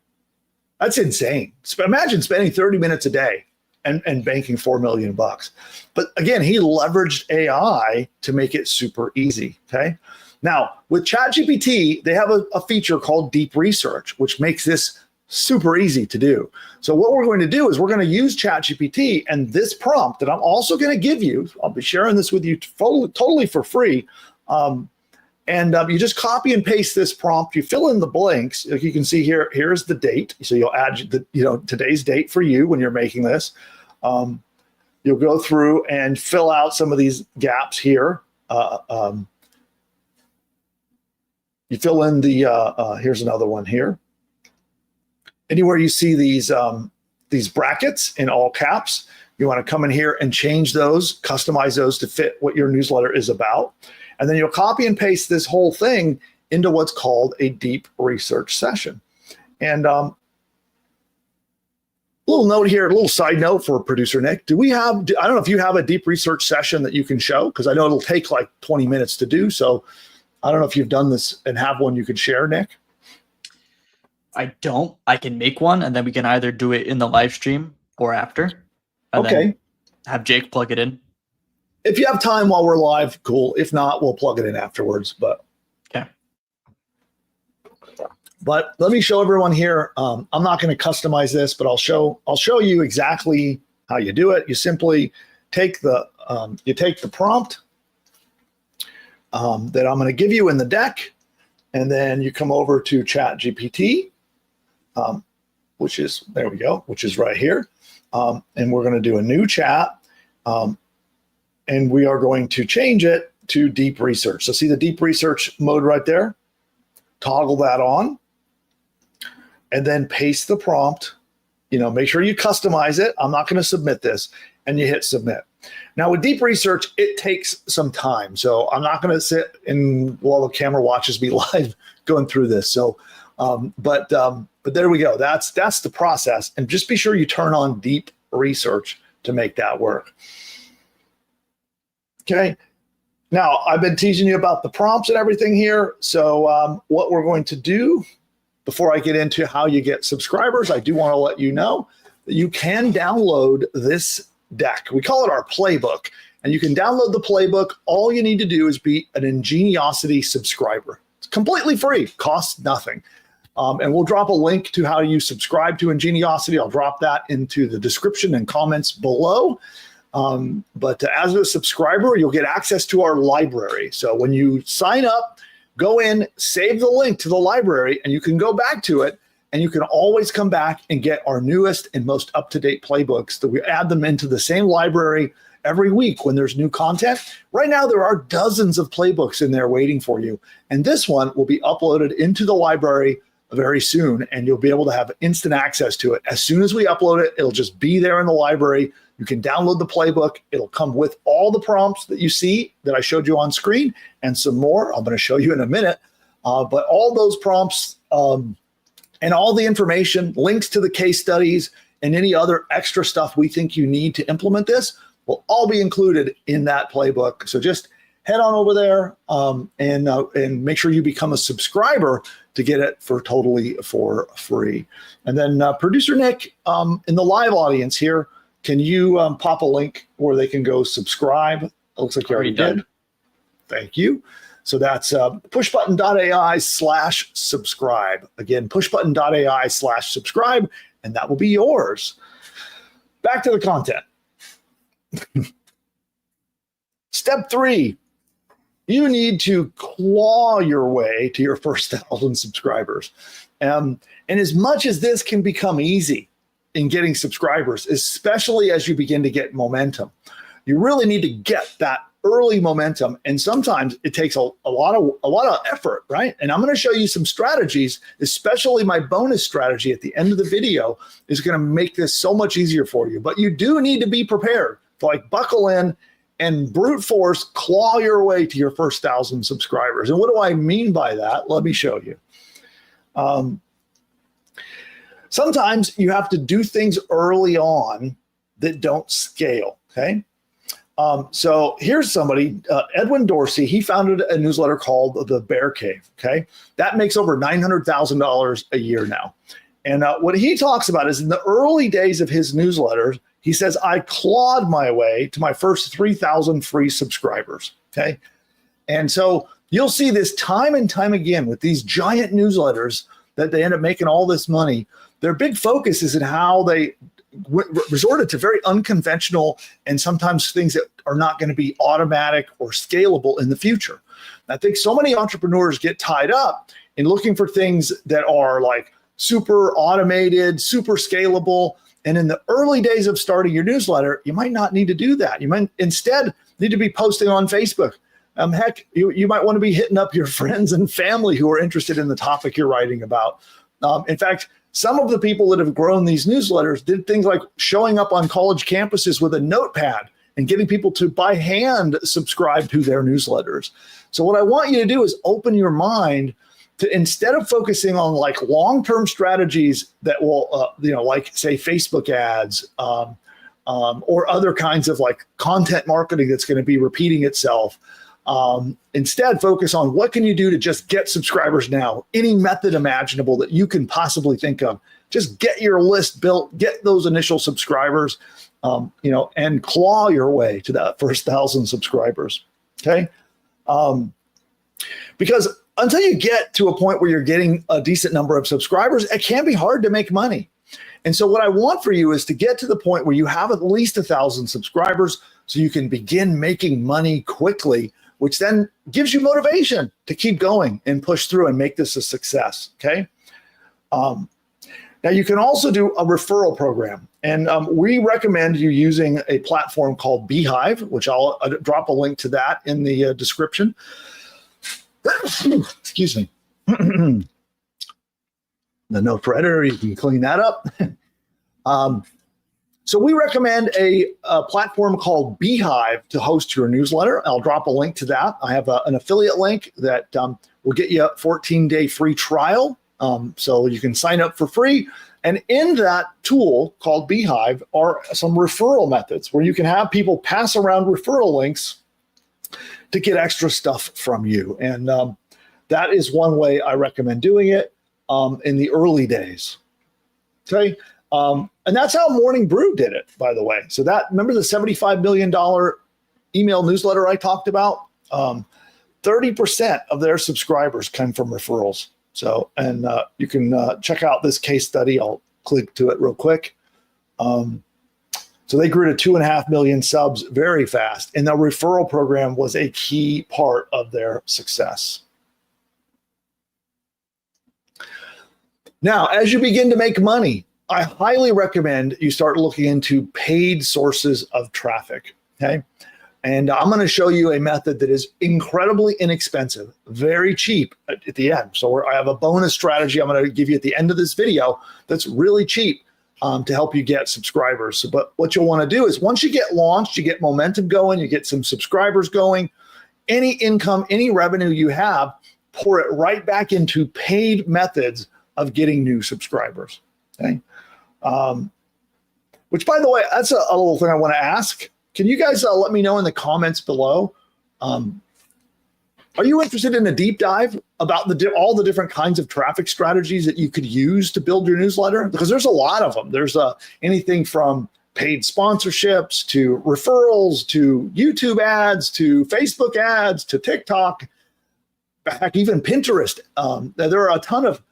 That's insane. Imagine spending 30 minutes a day and banking $4 million bucks. But again, he leveraged AI to make it super easy. Okay. Now with ChatGPT, they have a feature called deep research, which makes this super easy to do. So what we're going to do is we're going to use ChatGPT and this prompt that I'm also going to give you. I'll be sharing this with you totally for free. You just copy and paste this prompt. You fill in the blanks. Like you can see here, here's the date. So you'll add today's date for you when you're making this. You'll go through and fill out some of these gaps here. You fill in the, here's another one here. Anywhere you see these brackets in all caps, you want to come in here and change those, customize those to fit what your newsletter is about. And then you'll copy and paste this whole thing into what's called a deep research session. And a little note here, a little side note for producer Nick. I don't know if you have a deep research session that you can show, because I know it'll take like 20 minutes to do. So I don't know if you've done this and have one you could share, Nick. I don't. I can make one, and then we can either do it in the live stream or after. And then have Jake plug it in. If you have time while we're live, cool. If not, we'll plug it in afterwards. But okay. But let me show everyone here. I'm not going to customize this, but I'll show you exactly how you do it. You simply take the prompt that I'm going to give you in the deck, and then you come over to ChatGPT, which is right here, and we're going to do a new chat, and we are going to change it to deep research. So see the deep research mode right there? Toggle that on, and then paste the prompt. Make sure you customize it. I'm not going to submit this, and you hit submit. Now with deep research, it takes some time. So I'm not going to sit and while the camera watches me live going through this. So, but there we go. That's the process. And just be sure you turn on deep research to make that work. Okay. Now I've been teaching you about the prompts and everything here. So what we're going to do before I get into how you get subscribers, I do want to let you know that you can download this deck. We call it our playbook, and you can download the playbook. All you need to do is be an Ingeniosity subscriber. It's completely free, costs nothing. And we'll drop a link to how you subscribe to Ingeniosity. I'll drop that into the description and comments below. But as a subscriber, you'll get access to our library. So when you sign up, go in, save the link to the library, and you can go back to it. And you can always come back and get our newest and most up-to-date playbooks that we add them into the same library every week when there's new content. Right now, there are dozens of playbooks in there waiting for you. And this one will be uploaded into the library very soon, and you'll be able to have instant access to it. As soon as we upload it, it'll just be there in the library. You can download the playbook. It'll come with all the prompts that you see that I showed you on screen and some more. I'm going to show you in a minute. But all those prompts, and all the information, links to the case studies, and any other extra stuff we think you need to implement this will all be included in that playbook. So just head on over there and make sure you become a subscriber to get it totally for free. And then producer Nick, in the live audience here, can you pop a link where they can go subscribe? It looks like you already did. Thank you. So that's pushbutton.ai/subscribe. Again, pushbutton.ai/subscribe, and that will be yours. Back to the content. Step 3, you need to claw your way to your first 1,000 subscribers. And as much as this can become easy in getting subscribers, especially as you begin to get momentum, you really need to get that early momentum, and sometimes it takes a lot of effort, right? And I'm going to show you some strategies, especially my bonus strategy at the end of the video is going to make this so much easier for you. But you do need to be prepared to buckle in and brute force claw your way to your first 1,000 subscribers. And what do I mean by that? Let me show you. Sometimes you have to do things early on that don't scale, okay? So here's somebody, Edwin Dorsey. He founded a newsletter called The Bear Cave. Okay, that makes over $900,000 a year now. And what he talks about is in the early days of his newsletters, he says, I clawed my way to my first 3,000 free subscribers. Okay, and so you'll see this time and time again with these giant newsletters that they end up making all this money. Their big focus is in how they resorted to very unconventional and sometimes things that are not going to be automatic or scalable in the future. I think so many entrepreneurs get tied up in looking for things that are super automated, super scalable. And in the early days of starting your newsletter, you might not need to do that. You might instead need to be posting on Facebook. Heck, you might want to be hitting up your friends and family who are interested in the topic you're writing about. In fact, some of the people that have grown these newsletters did things like showing up on college campuses with a notepad and getting people to by hand subscribe to their newsletters. So what I want you to do is open your mind to, instead of focusing on long-term strategies that will, say Facebook ads or other kinds of content marketing that's going to be repeating itself. Instead, focus on what can you do to just get subscribers now. Any method imaginable that you can possibly think of. Just get your list built, get those initial subscribers, and claw your way to that first 1,000 subscribers. Okay, because until you get to a point where you're getting a decent number of subscribers, it can be hard to make money. And so what I want for you is to get to the point where you have at least 1,000 subscribers so you can begin making money quickly, which then gives you motivation to keep going and push through and make this a success, okay? Now, you can also do a referral program. And we recommend you using a platform called Beehive, which I'll drop a link to that in the description. Excuse me. The note for editor, you can clean that up. So we recommend a platform called Beehive to host your newsletter. I'll drop a link to that. I have an affiliate link that will get you a 14-day free trial. So you can sign up for free. And in that tool called Beehive are some referral methods where you can have people pass around referral links to get extra stuff from you. And that is one way I recommend doing it in the early days. Okay. And that's how Morning Brew did it, by the way. So that, remember the $75 million email newsletter I talked about? 30% of their subscribers come from referrals. So, and you can check out this case study. I'll click to it real quick. So they grew to 2.5 million subs very fast. And the referral program was a key part of their success. Now, as you begin to make money, I highly recommend you start looking into paid sources of traffic, okay? And I'm going to show you a method that is incredibly inexpensive, very cheap at the end. So I have a bonus strategy I'm going to give you at the end of this video that's really cheap to help you get subscribers. But what you'll want to do is once you get launched, you get momentum going, you get some subscribers going, any income, any revenue you have, pour it right back into paid methods of getting new subscribers, okay? Which, by the way, that's a little thing I want to ask. Can you guys let me know in the comments below? Are you interested in a deep dive about all the different kinds of traffic strategies that you could use to build your newsletter? Because there's a lot of them. There's anything from paid sponsorships to referrals to YouTube ads to Facebook ads to TikTok, heck, even Pinterest. There are a ton of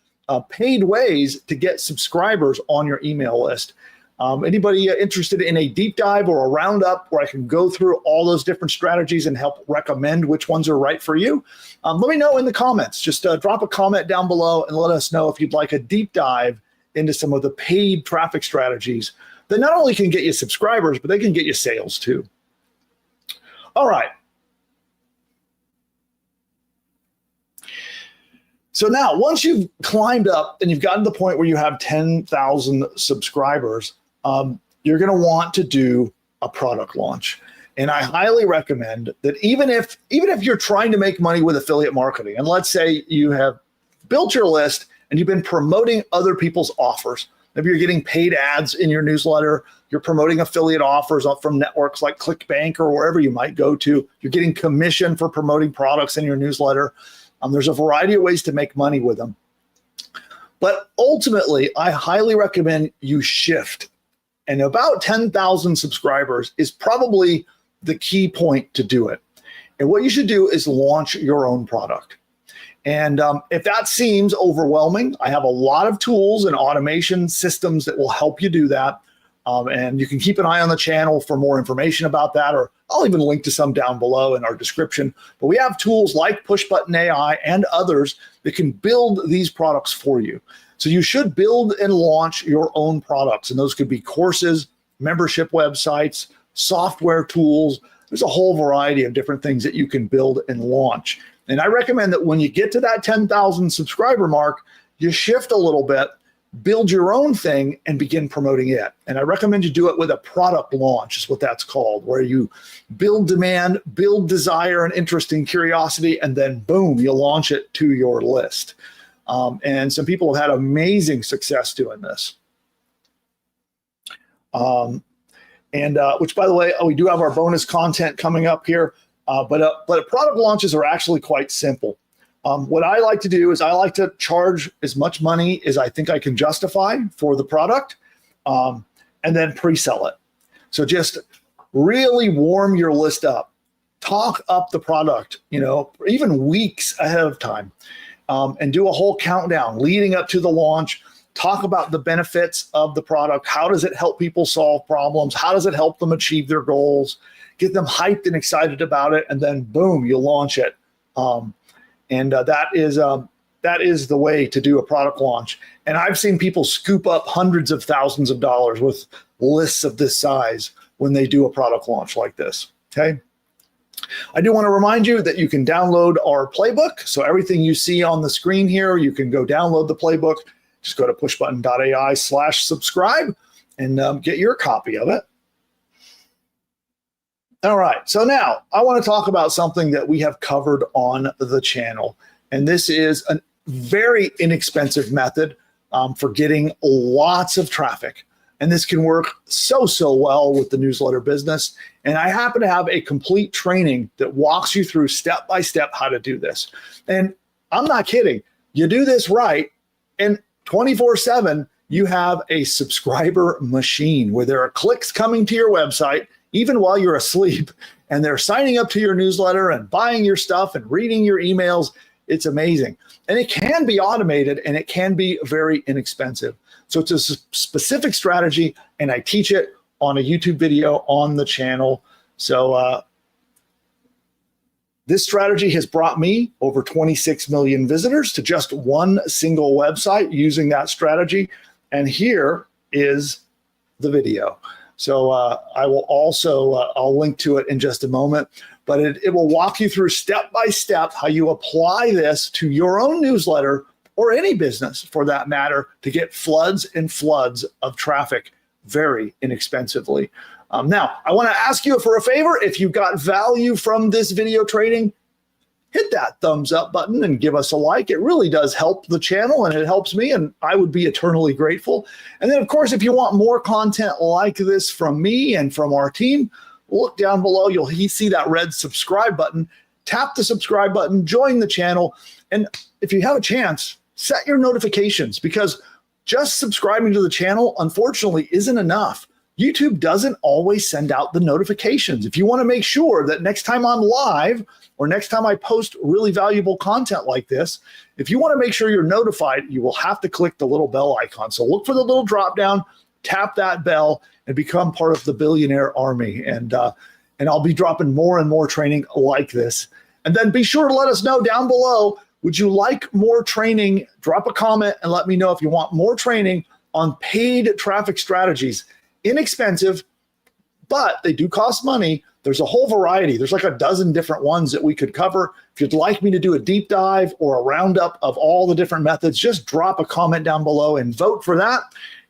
paid ways to get subscribers on your email list. Anybody interested in a deep dive or a roundup where I can go through all those different strategies and help recommend which ones are right for you? Let me know in the comments. Just drop a comment down below and let us know if you'd like a deep dive into some of the paid traffic strategies that not only can get you subscribers, but they can get you sales too. All right. So now, once you've climbed up and you've gotten to the point where you have 10,000 subscribers, you're going to want to do a product launch. And I highly recommend that even if you're trying to make money with affiliate marketing, and let's say you have built your list and you've been promoting other people's offers, maybe you're getting paid ads in your newsletter, you're promoting affiliate offers from networks like ClickBank or wherever you might go to, you're getting commission for promoting products in your newsletter. There's a variety of ways to make money with them. But ultimately, I highly recommend you shift. And about 10,000 subscribers is probably the key point to do it. And what you should do is launch your own product. And if that seems overwhelming, I have a lot of tools and automation systems that will help you do that. And you can keep an eye on the channel for more information about that, or I'll even link to some down below in our description. But we have tools like PushButton AI and others that can build these products for you. So you should build and launch your own products. And those could be courses, membership websites, software tools. There's a whole variety of different things that you can build and launch. And I recommend that when you get to that 10,000 subscriber mark, you shift a little bit, build your own thing and begin promoting it. And I recommend you do it with a product launch is what that's called, where you build demand, build desire and interest and curiosity, and then boom, you launch it to your list. And some people have had amazing success doing this. Which, by the way, we do have our bonus content coming up here, but product launches are actually quite simple. What I like to do is I like to charge as much money as I think I can justify for the product, and then pre-sell it. So just really warm your list up. talk up the product, even weeks ahead of time, and do a whole countdown leading up to the launch. Talk about the benefits of the product. How does it help people solve problems? How does it help them achieve their goals? Get them hyped and excited about it, and then boom, you launch it. That is the way to do a product launch. And I've seen people scoop up hundreds of thousands of dollars with lists of this size when they do a product launch like this. Okay. I do want to remind you that you can download our playbook. So everything you see on the screen here, you can go download the playbook. Just go to pushbutton.ai/subscribe and get your copy of it. All right. So now I want to talk about something that we have covered on the channel. And this is a very inexpensive method for getting lots of traffic. And this can work so well with the newsletter business. And I happen to have a complete training that walks you through step by step how to do this. And I'm not kidding. You do this right, and 24/7, you have a subscriber machine where there are clicks coming to your website, even while you're asleep, and they're signing up to your newsletter and buying your stuff and reading your emails. It's amazing. And it can be automated, and it can be very inexpensive. So it's a specific strategy, and I teach it on a YouTube video on the channel. So this strategy has brought me over 26 million visitors to just one single website using that strategy. And here is the video. So I will also, I'll link to it in just a moment, but it will walk you through step by step how you apply this to your own newsletter or any business for that matter to get floods and floods of traffic very inexpensively. Now, I want to ask you for a favor. If you got value from this video training, hit that thumbs up button and give us a like. It really does help the channel, and it helps me, and I would be eternally grateful. And then, of course, if you want more content like this from me and from our team, look down below. You'll see that red subscribe button. Tap the subscribe button, join the channel, and if you have a chance, set your notifications, because just subscribing to the channel, unfortunately, isn't enough. YouTube doesn't always send out the notifications. If you want to make sure that next time I'm live or next time I post really valuable content like this, if you want to make sure you're notified, you will have to click the little bell icon. So look for the little drop down, tap that bell, and become part of the billionaire army. And I'll be dropping more and more training like this. And then be sure to let us know down below, would you like more training? Drop a comment and let me know if you want more training on paid traffic strategies. Inexpensive, but they do cost money. There's a whole variety. There's like a dozen different ones that we could cover. If you'd like me to do a deep dive or a roundup of all the different methods, just drop a comment down below and vote for that.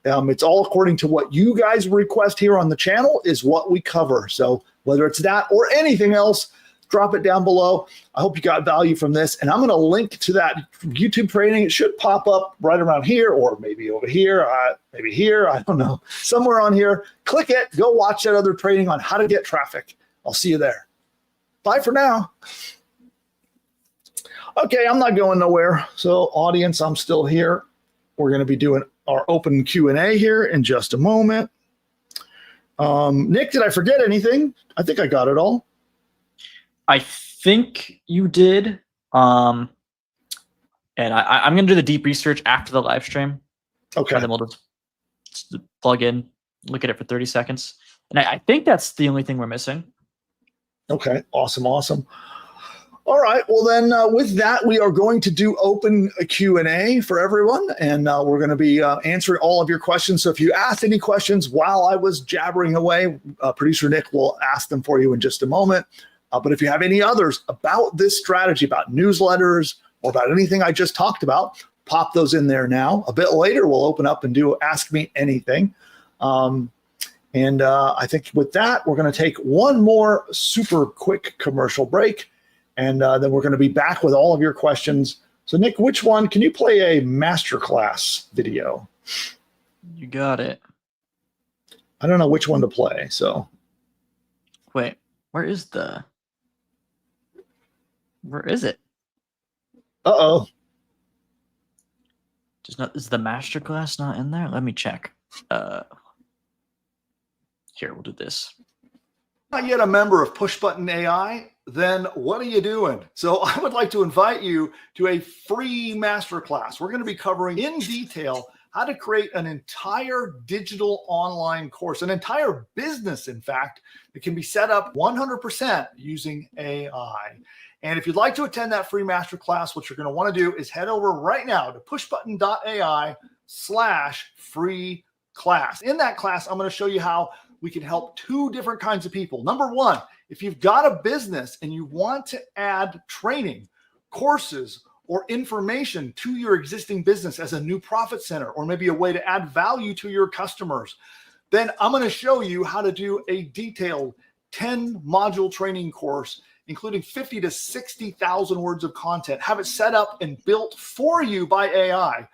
It's all according to what you guys request here on the channel is what we cover. So whether it's that or anything else, drop it down below. I hope you got value from this. And I'm going to link to that YouTube training. It should pop up right around here, or maybe over here, maybe here. I don't know. Somewhere on here. Click it. Go watch that other training on how to get traffic. I'll see you there. Bye for now. Okay, I'm not going nowhere. So audience, I'm still here. We're going to be doing our open Q&A here in just a moment. Nick, did I forget anything? I think I got it all. I think you did. And I'm going to do the deep research after the live stream. Okay. And then we'll just plug in, look at it for 30 seconds. And I think that's the only thing we're missing. Okay. Awesome. Awesome. All right. Well, then with that, we are going to do open Q&A for everyone. And we're going to be answering all of your questions. So if you asked any questions while I was jabbering away, producer Nick will ask them for you in just a moment. But if you have any others about this strategy, about newsletters, or about anything I just talked about, pop those in there now. A bit later, we'll open up and do Ask Me Anything. I think with that, we're going to take one more super quick commercial break. And then we're going to be back with all of your questions. So, Nick, which one? Can you play a masterclass video? You got it. I don't know which one to play. So, wait, where is it? Uh-oh. Is the masterclass not in there? Let me check. Here, we'll do this. Not yet a member of PushButton AI, then what are you doing? So I would like to invite you to a free masterclass. We're going to be covering in detail how to create an entire digital online course, an entire business, in fact, that can be set up 100% using AI. And if you'd like to attend that free masterclass, what you're going to want to do is head over right now to pushbutton.ai/free class. In that class, I'm going to show you how we can help two different kinds of people. Number one, if you've got a business and you want to add training, courses, or information to your existing business as a new profit center, or maybe a way to add value to your customers, then I'm going to show you how to do a detailed 10-module training course, including 50 to 60,000 words of content. Have it set up and built for you by AI.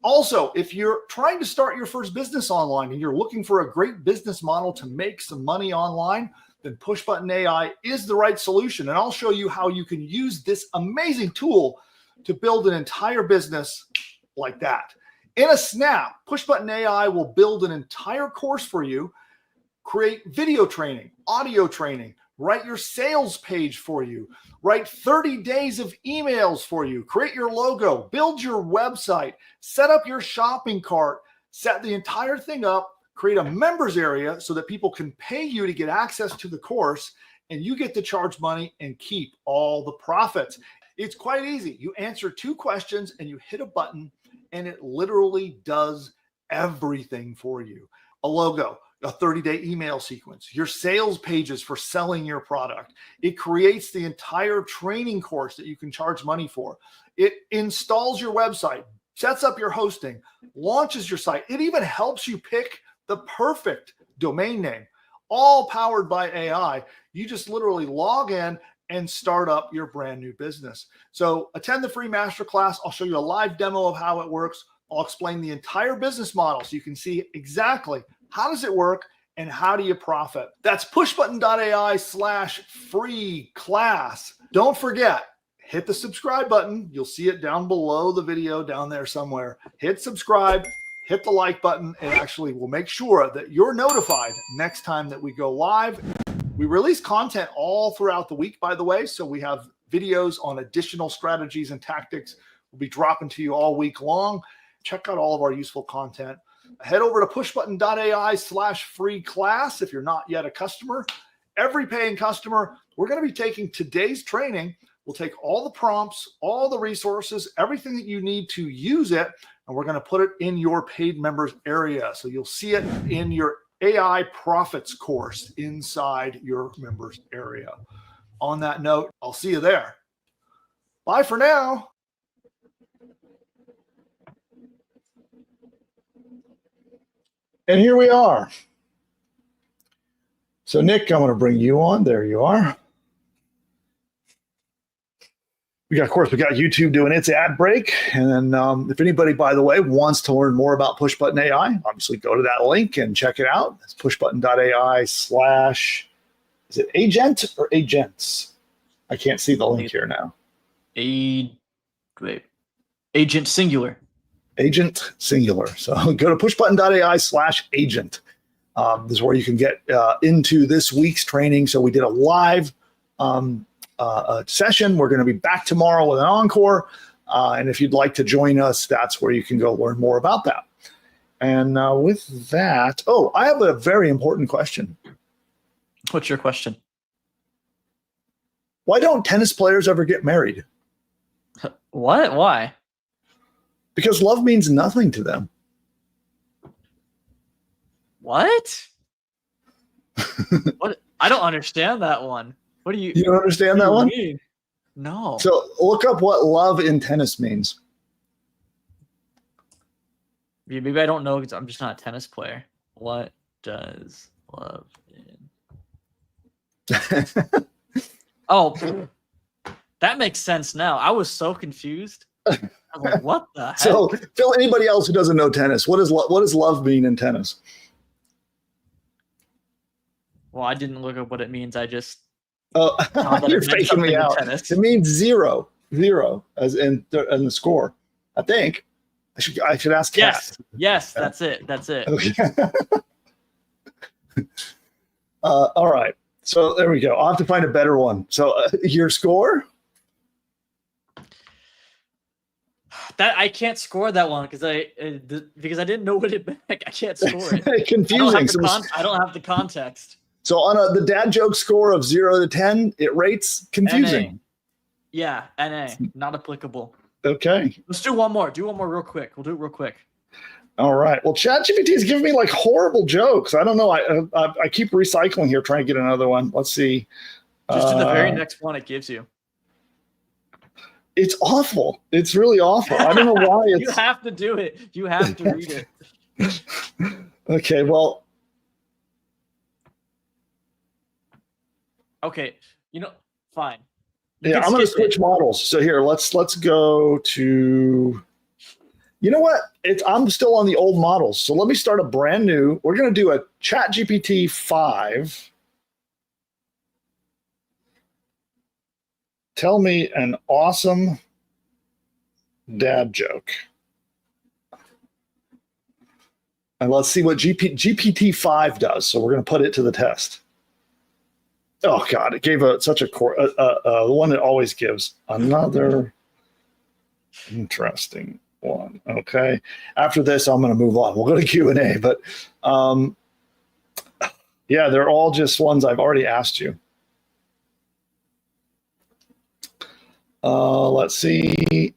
Also, if you're trying to start your first business online and you're looking for a great business model to make some money online, then PushButton AI is the right solution. And I'll show you how you can use this amazing tool to build an entire business like that. In a snap, PushButton AI will build an entire course for you, create video training, audio training, write your sales page for you, write 30 days of emails for you, create your logo, build your website, set up your shopping cart, set the entire thing up, create a members area so that people can pay you to get access to the course, and you get to charge money and keep all the profits. It's quite easy. You answer 2 questions and you hit a button and it literally does everything for you. A logo, a 30-day email sequence, your sales pages for selling your product. It creates the entire training course that you can charge money for. It installs your website, sets up your hosting, launches your site. It even helps you pick the perfect domain name, all powered by AI. You just literally log in and start up your brand new business. So attend the free masterclass. I'll show you a live demo of how it works. I'll explain the entire business model so you can see exactly how does it work and how do you profit. That's pushbutton.ai/free class. Don't forget, hit the subscribe button. You'll see it down below the video down there somewhere. Hit subscribe, hit the like button. It actually will make sure that you're notified next time that we go live. We release content all throughout the week, by the way. So we have videos on additional strategies and tactics we'll be dropping to you all week long. Check out all of our useful content. Head over to pushbutton.ai/free class if you're not yet a customer. Every paying customer, we're going to be taking today's training. We'll take all the prompts, all the resources, everything that you need to use it, and we're going to put it in your paid members area. So you'll see it in your AI profits course inside your members area. On that note, I'll see you there. Bye for now. And here we are. So Nick, I'm going to bring you on. There you are. Of course, we got YouTube doing its ad break. And then if anybody, by the way, wants to learn more about PushButton AI, obviously go to that link and check it out. It's pushbutton.ai/ is it agent or agents? I can't see the link here now. Agent singular. Agent singular. So go to pushbutton.ai/agent. This is where you can get into this week's training. So we did a live session. We're going to be back tomorrow with an encore. And if you'd like to join us, that's where you can go learn more about that. And with that, I have a very important question. What's your question? Why don't tennis players ever get married? What? Why? Because love means nothing to them. What? What? I don't understand that one. What do you? You don't understand that one? Mean? No. So look up what love in tennis means. Yeah, maybe I don't know because I'm just not a tennis player. What does love in? Oh, that makes sense now. I was so confused. I was like, what the heck? So, Phil, anybody else who doesn't know tennis, what does love mean in tennis? Well, I didn't look up what it means. I just you're faking me out. It means zero, as in the score. I think I should ask. Yes, Kat. yes, that's it. That's it. Okay. All right. So there we go. I'll have to find a better one. So your score? That I can't score that one because I didn't know what it meant. I can't score it. Confusing. I don't have the context. So on the dad joke score of 0 to 10, it rates confusing. NA. Yeah, NA, not applicable. Okay. Let's do one more. Do one more real quick. We'll do it real quick. All right. Well, ChatGPT is giving me like horrible jokes. I don't know. I keep recycling here, trying to get another one. Let's see. Just do the very next one it gives you. It's awful. It's really awful. I don't know why. You have to do it. You have to read it. Okay. Well. Okay. Fine. Yeah, I'm going to switch models. So here, let's go to. You know what? I'm still on the old models. So let me start a brand new. We're going to do a ChatGPT 5. Tell me an awesome dad joke. And let's see what GPT-5 does. So we're going to put it to the test. Oh, God, it gave such a the one it always gives. Another interesting one. Okay. After this, I'm going to move on. We'll go to Q&A. But, yeah, they're all just ones I've already asked you. Let's see.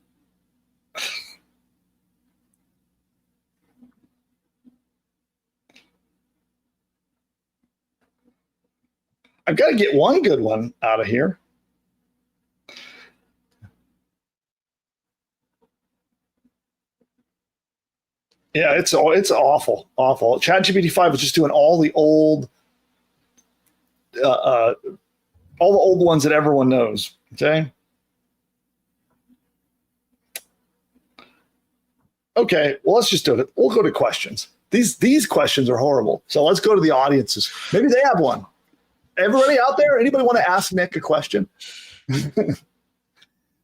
I've got to get one good one out of here. Yeah, it's awful. ChatGPT 5 was just doing all the old ones that everyone knows. Okay. Okay, well, let's just do it. We'll go to questions. These questions are horrible. So let's go to the audiences. Maybe they have one. Everybody out there, anybody want to ask Nick a question?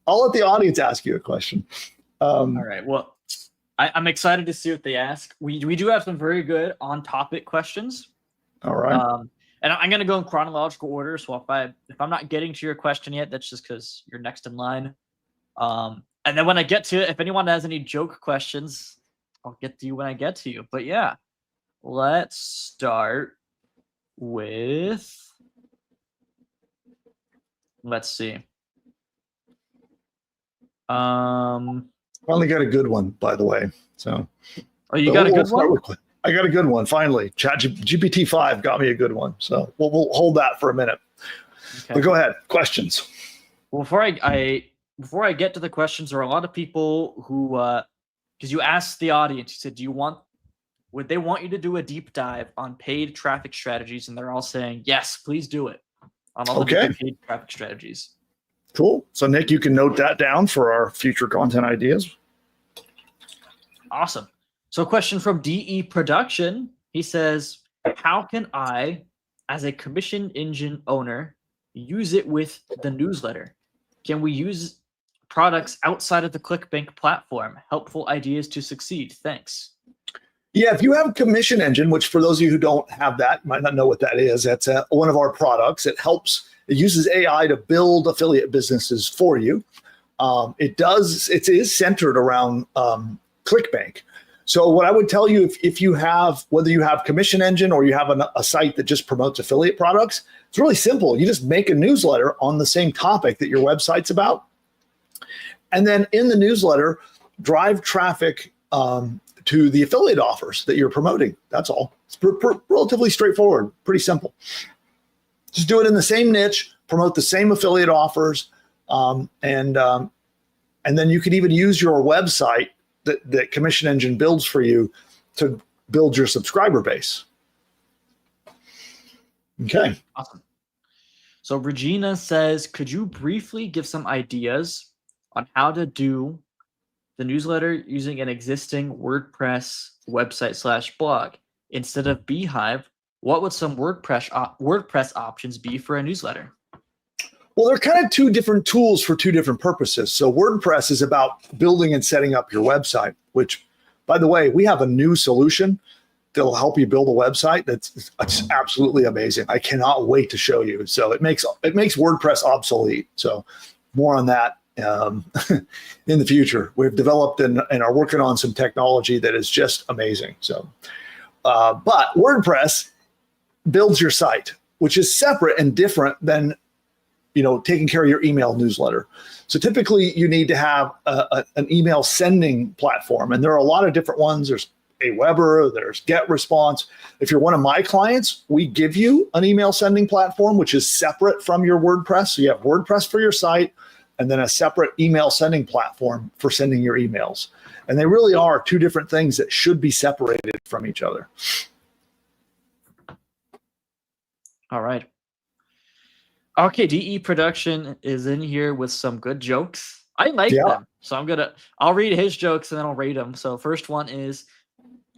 I'll let the audience ask you a question. All right. Well, I'm excited to see what they ask. We do have some very good on-topic questions. All right. And I'm going to go in chronological order. So if I'm not getting to your question yet, that's just because you're next in line. And then when I get to it, if anyone has any joke questions, I'll get to you when I get to you. But yeah, let's start with, let's see. Finally got a good one, by the way. So. Oh, you got a good one? I got a good one. Finally, GPT 5 got me a good one. So we'll hold that for a minute. Okay. But go ahead. Questions. Well, before I get to the questions, there are a lot of people who, because you asked the audience, you said, would they want you to do a deep dive on paid traffic strategies? And they're all saying, yes, please do it on all the different paid traffic strategies. Cool. So Nick, you can note that down for our future content ideas. Awesome. So a question from DE Production. He says, how can I, as a commission engine owner, use it with the newsletter? Can we use products outside of the ClickBank platform? Helpful ideas to succeed. Thanks. Yeah, if you have a commission engine, which for those of you who don't have that, might not know what that is, that's one of our products. It uses AI to build affiliate businesses for you. It is centered around ClickBank. So what I would tell you, if you have, whether you have commission engine or you have a site that just promotes affiliate products, it's really simple. You just make a newsletter on the same topic that your website's about. And then in the newsletter, drive traffic to the affiliate offers that you're promoting. That's all. It's relatively straightforward, pretty simple. Just do it in the same niche, promote the same affiliate offers, and then you can even use your website that Commission Engine builds for you to build your subscriber base. Okay. Awesome. So Regina says, could you briefly give some ideas on how to do the newsletter using an existing WordPress website / blog instead of Beehive? What would some WordPress options be for a newsletter? Well, they're kind of two different tools for two different purposes. So WordPress is about building and setting up your website, which, by the way, we have a new solution that'll help you build a website. It's absolutely amazing. I cannot wait to show you. So it makes WordPress obsolete. So more on that in the future. We've developed and are working on some technology that is just amazing. So, but WordPress builds your site, which is separate and different than taking care of your email newsletter. So typically you need to have an email sending platform, and there are a lot of different ones. There's Aweber, there's GetResponse. If you're one of my clients, we give you an email sending platform, which is separate from your WordPress. So you have WordPress for your site, and then a separate email sending platform for sending your emails. And they really are two different things that should be separated from each other. All right. RKDE Production is in here with some good jokes. I like them. So I'll read his jokes and then I'll rate them. So first one is,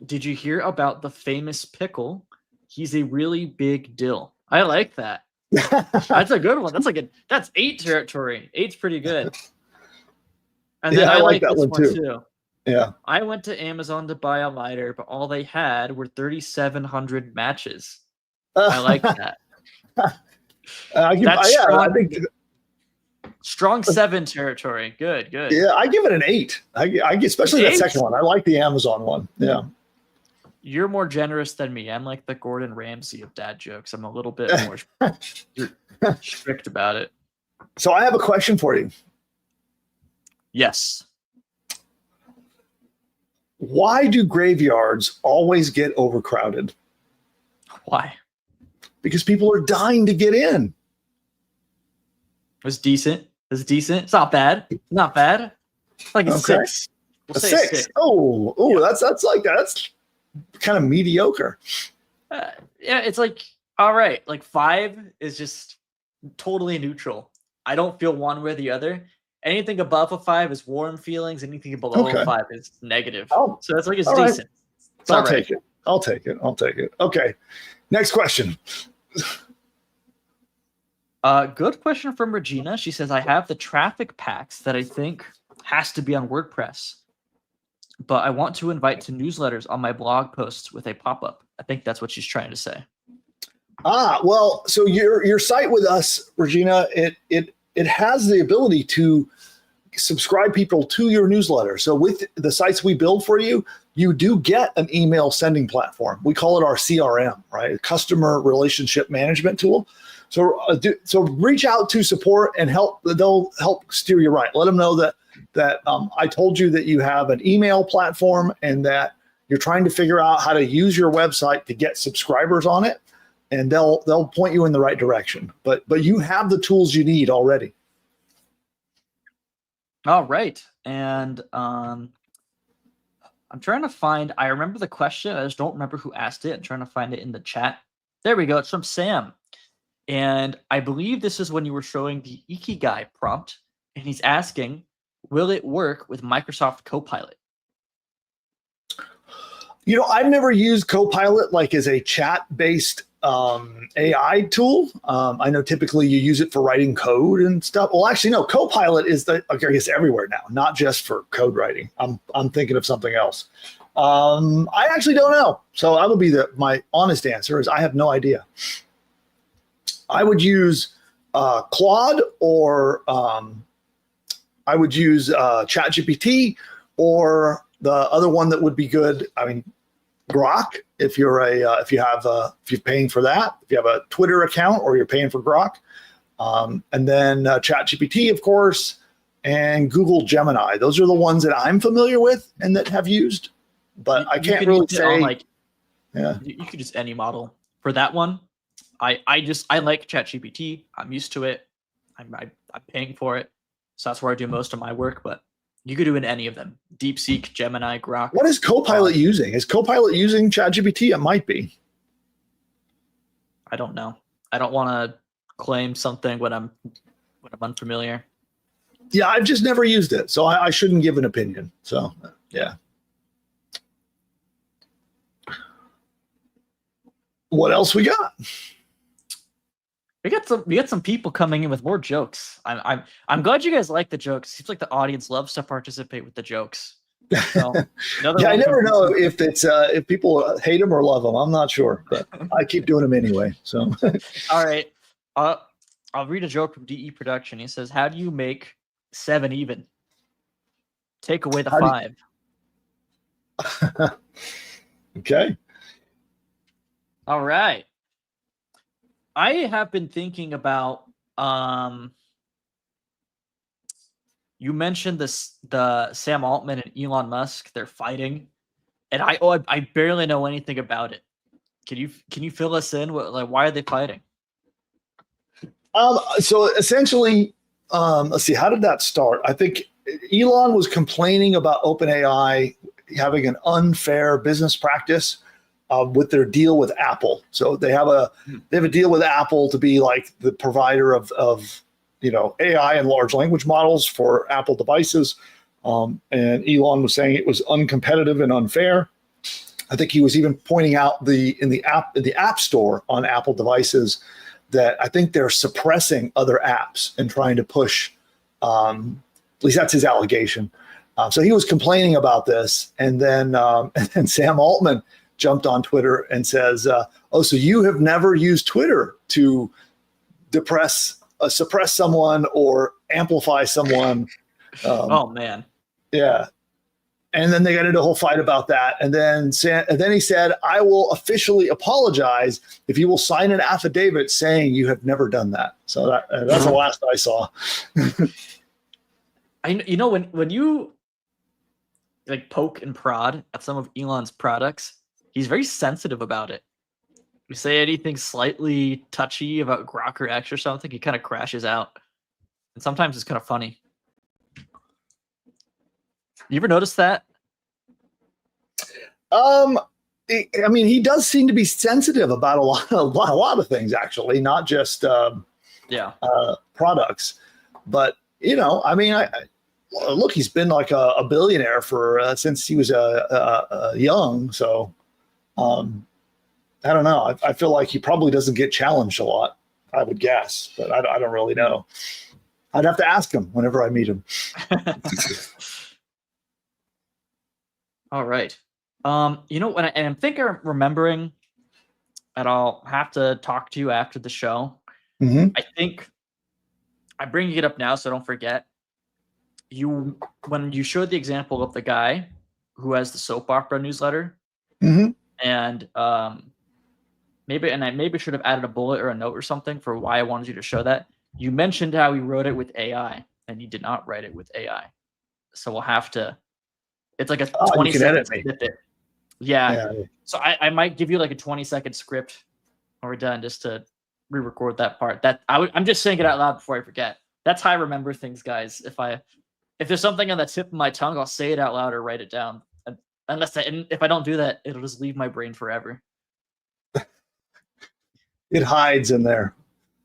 did you hear about the famous pickle? He's a really big dill. I like that. That's a good one. That's 8 territory. 8's pretty good. And then I like that one too. Yeah. I went to Amazon to buy a lighter, but all they had were 3,700 matches. I like that. I think strong 7 territory. Good. Yeah, I give it an 8. Especially that second one. I like the Amazon one. Yeah. You're more generous than me. I'm like the Gordon Ramsay of dad jokes. I'm a little bit more strict about it. So I have a question for you. Yes. Why do graveyards always get overcrowded? Why? Because people are dying to get in. It was decent. It's not bad. Not bad. Like a 6. We'll say 6. Oh, yeah. That's kind of mediocre. Yeah, it's like all right. Like 5 is just totally neutral. I don't feel one way or the other. Anything above a 5 is warm feelings. Anything below a 5 is negative. So that's like it's decent. Right. I'll take it. Okay. Next question. Good question from Regina. She says, I have the traffic packs that I think has to be on WordPress, but I want to invite to newsletters on my blog posts with a pop-up. I think that's what she's trying to say. Well, so your site with us, Regina, it has the ability to subscribe people to your newsletter. So with the sites we build for you, you do get an email sending platform. We call it our CRM, right? Customer Relationship Management Tool. So reach out to support and they'll help steer you right. Let them know that I told you that you have an email platform and that you're trying to figure out how to use your website to get subscribers on it, and they'll point you in the right direction. But you have the tools you need already. All right. And I'm trying to find, I remember the question. I just don't remember who asked it. I'm trying to find it in the chat. There we go. It's from Sam. And I believe this is when you were showing the Ikigai prompt. And he's asking, will it work with Microsoft Copilot? I've never used Copilot like as a chat-based AI tool. I know typically you use it for writing code and stuff. Well, actually, no. Copilot is I guess everywhere now, not just for code writing. I'm thinking of something else. I actually don't know. So that would be my honest answer is I have no idea. I would use Claude, or I would use ChatGPT, or the other one that would be good. I mean, Grok. If you're if you're paying for that, if you have a Twitter account or you're paying for Grok, and then ChatGPT, of course, and Google Gemini. Those are the ones that I'm familiar with and that have used. But I can't really say. You could use any model for that one. I like ChatGPT. I'm used to it. I'm paying for it, so that's where I do most of my work. But you could do in any of them: DeepSeek, Gemini, Grok. What is Copilot using? Is Copilot using ChatGPT? It might be. I don't know. I don't want to claim something when I'm unfamiliar. Yeah, I've just never used it, so I shouldn't give an opinion. So yeah. What else we got? We got some people coming in with more jokes. I'm glad you guys like the jokes. Seems like the audience loves to participate with the jokes. So, another Yeah, I one never from- know if it's if people hate him or love him. I'm not sure, but I keep doing them anyway. So All right. I'll read a joke from DE Production. He says, "How do you make 7 even? Take away the How do 5." okay. All right. I have been thinking about you mentioned the Sam Altman and Elon Musk, they're fighting, and I barely know anything about it. Can you fill us in? Like, why are they fighting? So essentially, let's see, how did that start? I think Elon was complaining about OpenAI having an unfair business practice with their deal with Apple. So they have a deal with Apple to be like the provider of AI and large language models for Apple devices. And Elon was saying it was uncompetitive and unfair. I think he was even pointing out in the app store on Apple devices that I think they're suppressing other apps and trying to push. At least that's his allegation. So he was complaining about this, and then Sam Altman jumped on Twitter and says, "Oh, so you have never used Twitter to suppress someone or amplify someone?" Oh man, yeah. And then they got into a whole fight about that. And then he said, "I will officially apologize if you will sign an affidavit saying you have never done that." So that's the last I saw. When you like poke and prod at some of Elon's products, he's very sensitive about it. You say anything slightly touchy about Grok or X or something, he kind of crashes out. And sometimes it's kind of funny. You ever notice that? I mean, he does seem to be sensitive about a lot of things, actually, not just products. But I mean, look, he's been like a billionaire since he was young. So I don't know. I feel like he probably doesn't get challenged a lot, I would guess, but I don't really know. I'd have to ask him whenever I meet him. All right. When I'm thinking, remembering, and I'll have to talk to you after the show. Mm-hmm. I think I'm bringing it up now, so don't forget. When you showed the example of the guy who has the soap opera newsletter, mm-hmm. and I maybe should have added a bullet or a note or something for why I wanted you to show that. You mentioned how he wrote it with AI, and he did not write it with AI. So we'll have to. It's like a 20-second snippet. Yeah. So I might give you like a 20-second script when we're done, just to re-record that part. I'm just saying it out loud before I forget. That's how I remember things, guys. If there's something on the tip of my tongue, I'll say it out loud or write it down. And if I don't do that, it'll just leave my brain forever. It hides in there.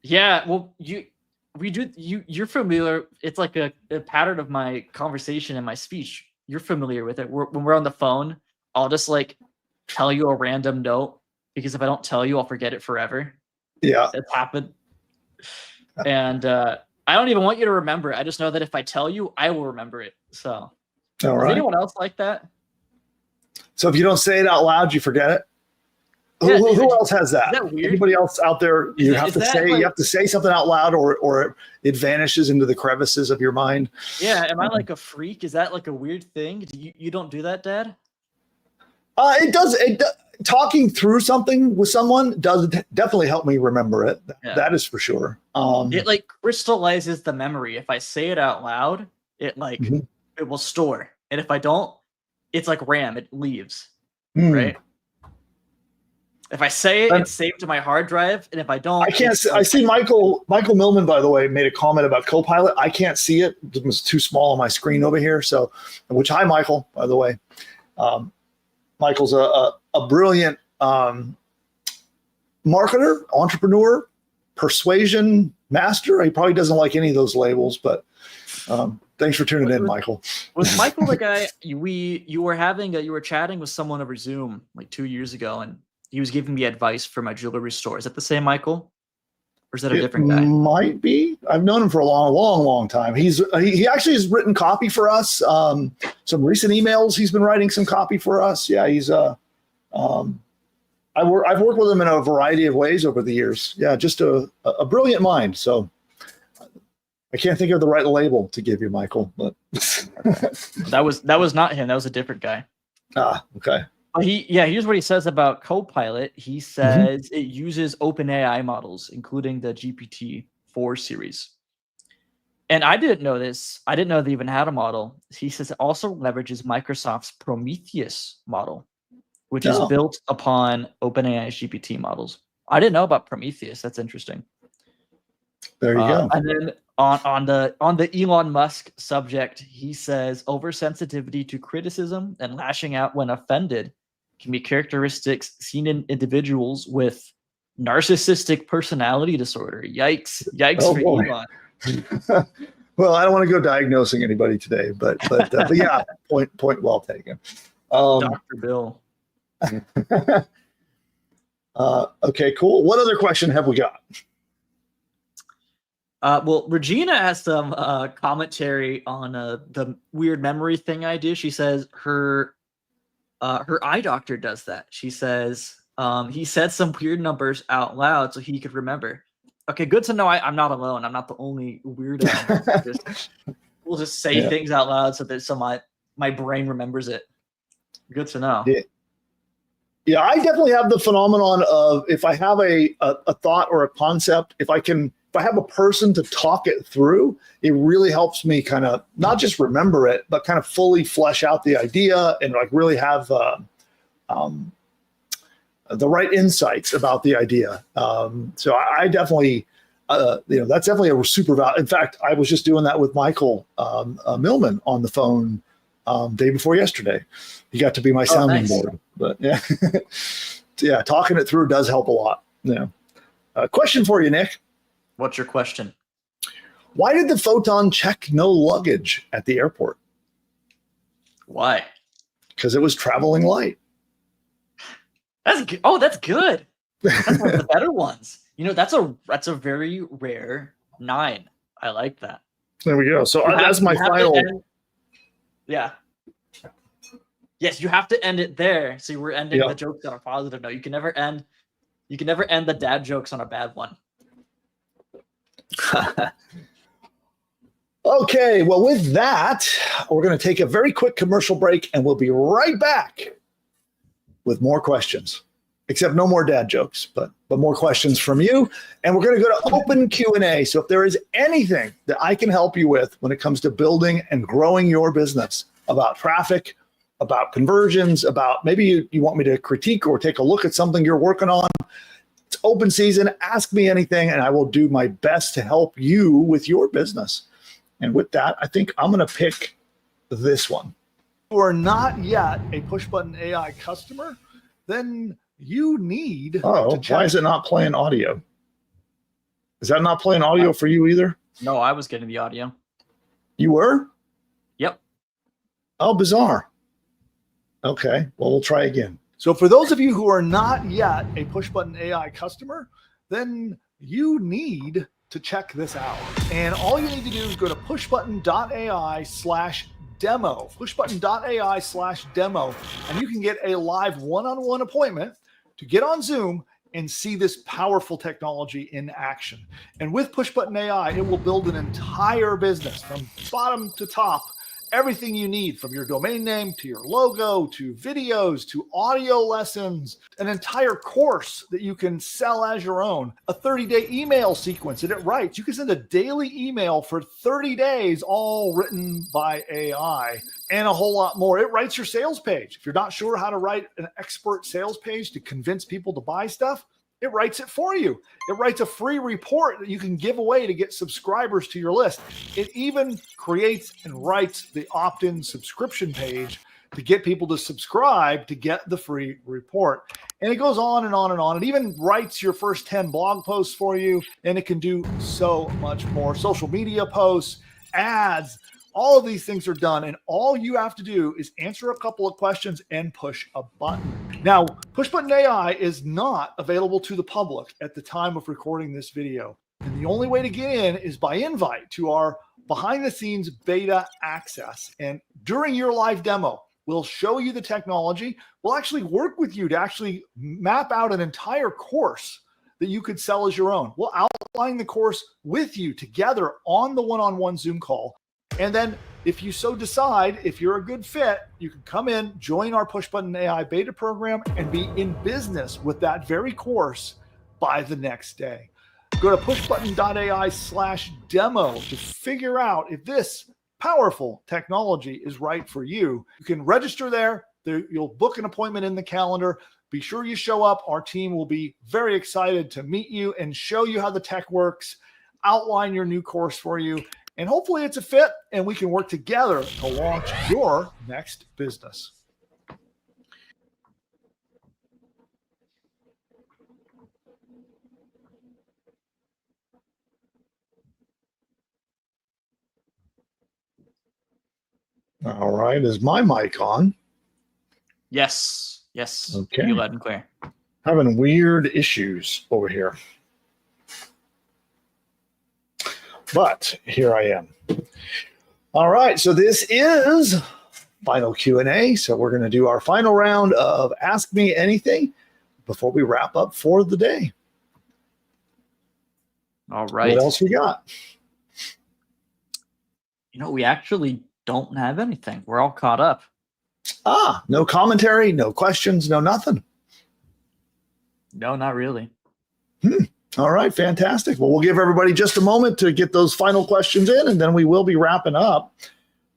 Yeah. Well, you're familiar. It's like a pattern of my conversation and my speech. You're familiar with it. When we're on the phone, I'll just like tell you a random note, because if I don't tell you, I'll forget it forever. Yeah. That's happened. And I don't even want you to remember it. I just know that if I tell you, I will remember it. So all right. Is anyone else like that? So if you don't say it out loud, you forget it? Yeah, who else has that? Is that weird? Anybody else out there? You have to say something out loud, or it vanishes into the crevices of your mind. Yeah. Am I like a freak? Is that like a weird thing? You don't do that, Dad? It does. Talking through something with someone does definitely help me remember it. Yeah. That is for sure. It like crystallizes the memory. If I say it out loud, it like it will store. And if I don't, it's like RAM. It leaves. Right. If I say it, it's saved to my hard drive, and if I don't, I can't. I see Michael Millman, by the way, made a comment about Copilot. I can't see it; it was too small on my screen over here. So, hi, Michael, by the way. Michael's a brilliant marketer, entrepreneur, persuasion master. He probably doesn't like any of those labels, but thanks for tuning in, Michael. Was Michael the guy you were chatting with someone over Zoom like 2 years ago, and he was giving me advice for my jewelry store? Is that the same Michael? Or is that a different guy? Might be. I've known him for a long time. He actually has written copy for us. Some recent emails, he's been writing some copy for us. Yeah, he's I've worked with him in a variety of ways over the years. Yeah, just a brilliant mind. So I can't think of the right label to give you, Michael. But that was not him. That was a different guy. Ah, okay. Here's what he says about Copilot. He says it uses OpenAI models, including the GPT-4 series. And I didn't know this. I didn't know they even had a model. He says it also leverages Microsoft's Prometheus model, which is built upon OpenAI's GPT models. I didn't know about Prometheus. That's interesting. There you go. And then on the Elon Musk subject, he says oversensitivity to criticism and lashing out when offended can be characteristics seen in individuals with narcissistic personality disorder. Yikes for Elon. Well, I don't want to go diagnosing anybody today, but yeah, point well taken. Dr. Bill. Okay, cool. What other question have we got? Well, Regina has some commentary on the weird memory thing I do. She says her eye doctor does that. She says he said some weird numbers out loud so he could remember. Okay, good to know I'm not alone. I'm not the only weirdo. We'll just say things out loud so that my brain remembers it. Good to know. Yeah, I definitely have the phenomenon of if I have a thought or a concept, if I have a person to talk it through, it really helps me kind of not just remember it, but kind of fully flesh out the idea and like really have the right insights about the idea. So I definitely, that's definitely a super value. In fact, I was just doing that with Michael Millman on the phone day before yesterday. He got to be my sounding board. But yeah, yeah, talking it through does help a lot. Yeah. Question for you, Nick. What's your question? Why did the Photon check no luggage at the airport? Why? Because it was traveling light. That's good. Oh, that's good. That's one of the better ones. That's a very rare 9. I like that. There we go. So that's my final. Yeah. Yes, you have to end it there. So we're ending the jokes on a positive note. You can never end the dad jokes on a bad one. Okay, well, with that, we're going to take a very quick commercial break, and we'll be right back with more questions. Except no more dad jokes, but more questions from you. And we're going to go to open Q&A. So if there is anything that I can help you with when it comes to building and growing your business, about traffic, about conversions, about maybe you want me to critique or take a look at something you're working on, it's open season. Ask me anything, and I will do my best to help you with your business. And with that, I think I'm going to pick this one. If you are not yet a PushButton AI customer, then you need to check. Why is it not playing audio? Is that not playing audio for you either? No, I was getting the audio. You were? Yep. Oh, bizarre. Okay, well, we'll try again. So for those of you who are not yet a PushButton AI customer, then you need to check this out. And all you need to do is go to pushbutton.ai/demo, pushbutton.ai/demo, and you can get a live one-on-one appointment to get on Zoom and see this powerful technology in action. And with PushButton AI, it will build an entire business from bottom to top. Everything you need, from your domain name to your logo to videos to audio lessons, an entire course that you can sell as your own, a 30-day email sequence that it writes. You can send a daily email for 30 days, all written by AI, and a whole lot more. It writes your sales page. If you're not sure how to write an expert sales page to convince people to buy stuff, it writes it for you. It writes a free report that you can give away to get subscribers to your list. It even creates and writes the opt-in subscription page to get people to subscribe to get the free report. And it goes on and on and on. It even writes your first 10 blog posts for you, and it can do so much more. Social media posts, ads, All of these things are done, and all you have to do is answer a couple of questions and push a button. Now, PushButton AI is not available to the public at the time of recording this video. And the only way to get in is by invite to our behind-the-scenes beta access. And during your live demo, we'll show you the technology. We'll actually work with you to actually map out an entire course that you could sell as your own. We'll outline the course with you together on the one-on-one Zoom call. And then if you so decide, if you're a good fit, you can come in, join our PushButton AI beta program, and be in business with that very course by the next day. Go to pushbutton.ai/demo to figure out if this powerful technology is right for you. You can register there. You'll book an appointment in the calendar. Be sure you show up. Our team will be very excited to meet you and show you how the tech works, outline your new course for you, and hopefully it's a fit and we can work together to launch your next business. All right. Is my mic on? Yes. Yes. Okay. You loud and clear. Having weird issues over here. But here I am. All right. So this is final Q&A. So we're going to do our final round of Ask Me Anything before we wrap up for the day. All right. What else we got? You know, we actually don't have anything. We're all caught up. No commentary, no questions, no nothing. No, not really. All right, fantastic. Well, we'll give everybody just a moment to get those final questions in, and then we will be wrapping up.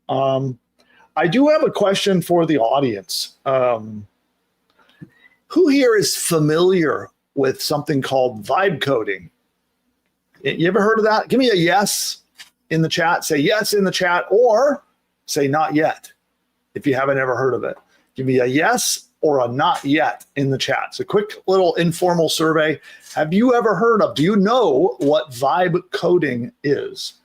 I do have a question for the audience. Who here is familiar with something called vibe coding? You ever heard of that? Give me a yes in the chat. Say yes in the chat, or say not yet if you haven't ever heard of it. Give me a yes or a not yet in the chat. It's a quick little informal survey. Have you ever heard of, do you know what vibe coding is?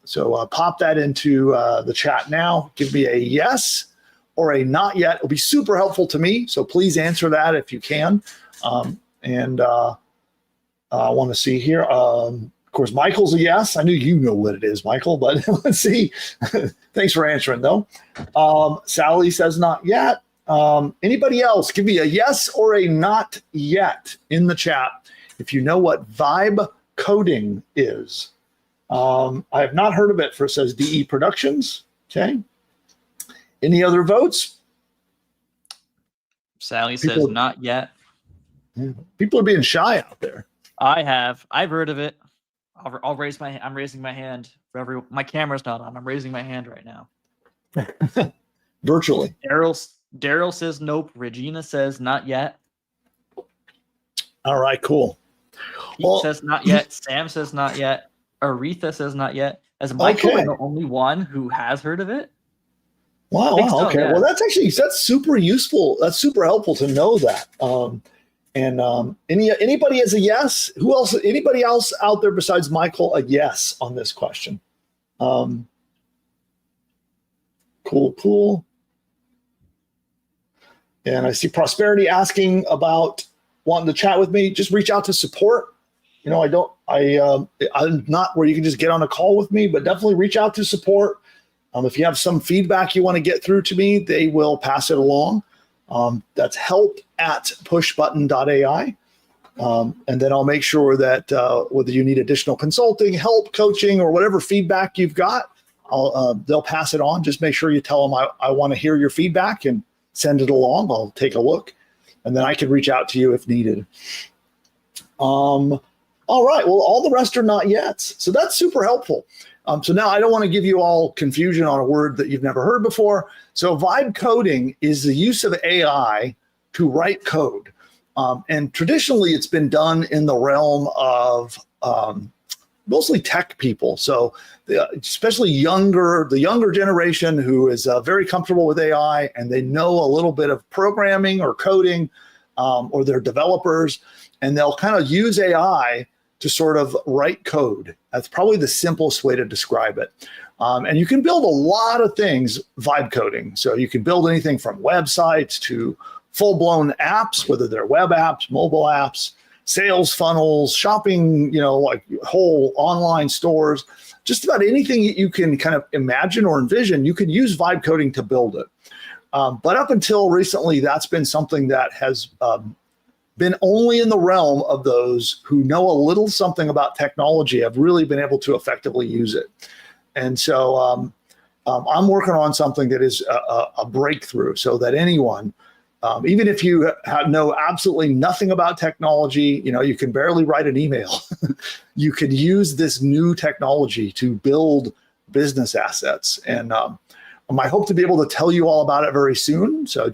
So pop that into the chat now. Give me a yes or a not yet. It'll be super helpful to me. So please answer that if you can. I want to see here. Of course, Michael's a yes. I knew you know what it is, Michael, but let's see. Thanks for answering, though. Sally says not yet. Anybody else? Give me a yes or a not yet in the chat if you know what vibe coding is. I have not heard of it, for it says DE Productions. Okay. Any other votes? Sally says not yet. People are being shy out there. I've heard of it. I'm raising my hand for my camera's not on. I'm raising my hand right now. Virtually. Daryl says nope. Regina says not yet. All right, cool. Pete says not yet. Sam says not yet. Aretha says not yet. As Michael the only one who has heard of it? Wow. So, okay. yeah. Well, that's super useful. That's super helpful to know that. Anybody has a yes? Who else? Anybody else out there besides Michael a yes on this question? Cool. And I see Prosperity asking about wanting to chat with me. Just reach out to support. You know, I'm not where you can just get on a call with me, but definitely reach out to support. If you have some feedback you want to get through to me, they will pass it along. That's help@pushbutton.ai. And then I'll make sure that whether you need additional consulting, help, coaching, or whatever feedback you've got, they'll pass it on. Just make sure you tell them I want to hear your feedback and send it along. I'll take a look, and then I can reach out to you if needed. All right. Well, all the rest are not yet. So that's super helpful. So now I don't want to give you all confusion on a word that you've never heard before. So vibe coding is the use of AI to write code. And traditionally, it's been done in the realm of mostly tech people. So especially the younger generation who is very comfortable with AI, and they know a little bit of programming or coding, or they're developers, and they'll kind of use AI to sort of write code. That's probably the simplest way to describe it. And you can build a lot of things vibe coding. So you can build anything from websites to full-blown apps, whether they're web apps, mobile apps, sales funnels, shopping, like whole online stores, just about anything that you can kind of imagine or envision, you can use vibe coding to build it. But up until recently, that's been something that has been only in the realm of those who know a little something about technology, have really been able to effectively use it. And so I'm working on something that is a breakthrough so that anyone, even if you know absolutely nothing about technology, you can barely write an email, you can use this new technology to build business assets. And I hope to be able to tell you all about it very soon. So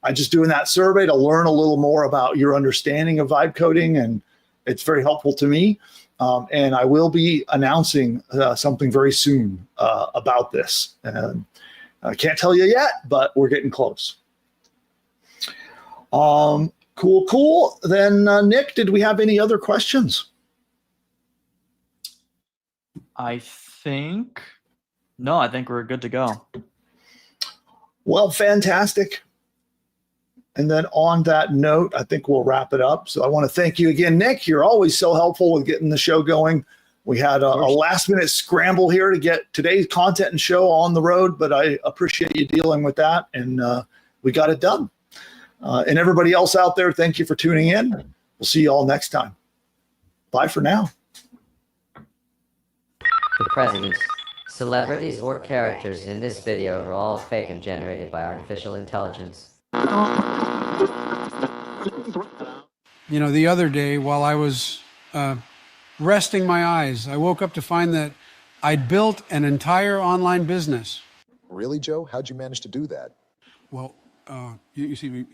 I'm just doing that survey to learn a little more about your understanding of vibe coding, and it's very helpful to me. And I will be announcing something very soon about this. And I can't tell you yet, but we're getting close. Cool. Then Nick, did we have any other questions? I think we're good to go. Well, fantastic. And then on that note, I think we'll wrap it up. So I want to thank you again, Nick. You're always so helpful with getting the show going. We had a last-minute scramble here to get today's content and show on the road, but I appreciate you dealing with that, and we got it done. And everybody else out there, thank you for tuning in. We'll see you all next time. Bye for now. The presidents, celebrities, or characters in this video are all fake and generated by artificial intelligence. The other day while I was resting my eyes, I woke up to find that I'd built an entire online business. Really, Joe? How'd you manage to do that? Well, you see,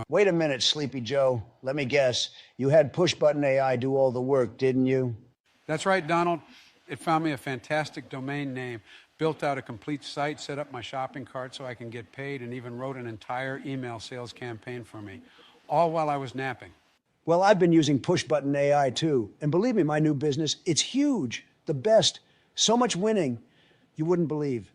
Wait a minute, Sleepy Joe. Let me guess. You had PushButton AI do all the work, didn't you? That's right, Donald. It found me a fantastic domain name, built out a complete site, set up my shopping cart so I can get paid, and even wrote an entire email sales campaign for me, all while I was napping. Well, I've been using PushButton AI too. And believe me, my new business, it's huge. The best. So much winning, you wouldn't believe.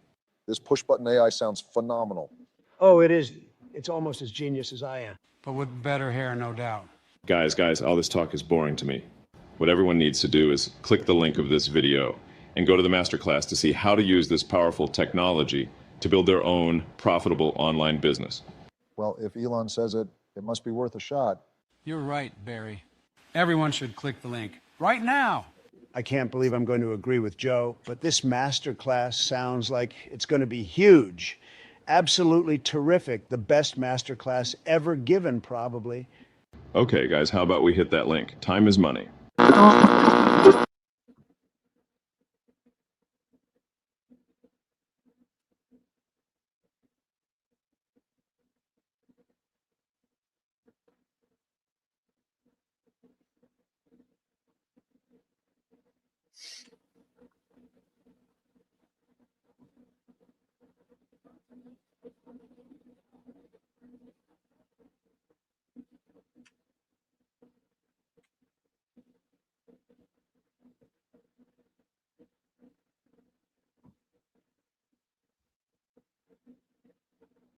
This PushButton AI sounds phenomenal. Oh, it is. It's almost as genius as I am. But with better hair, no doubt. Guys, all this talk is boring to me. What everyone needs to do is click the link of this video and go to the masterclass to see how to use this powerful technology to build their own profitable online business. Well, if Elon says it, it must be worth a shot. You're right, Barry. Everyone should click the link right now. I can't believe I'm going to agree with Joe, but this masterclass sounds like it's going to be huge. Absolutely terrific. The best masterclass ever given, probably. Okay, guys, how about we hit that link? Time is money.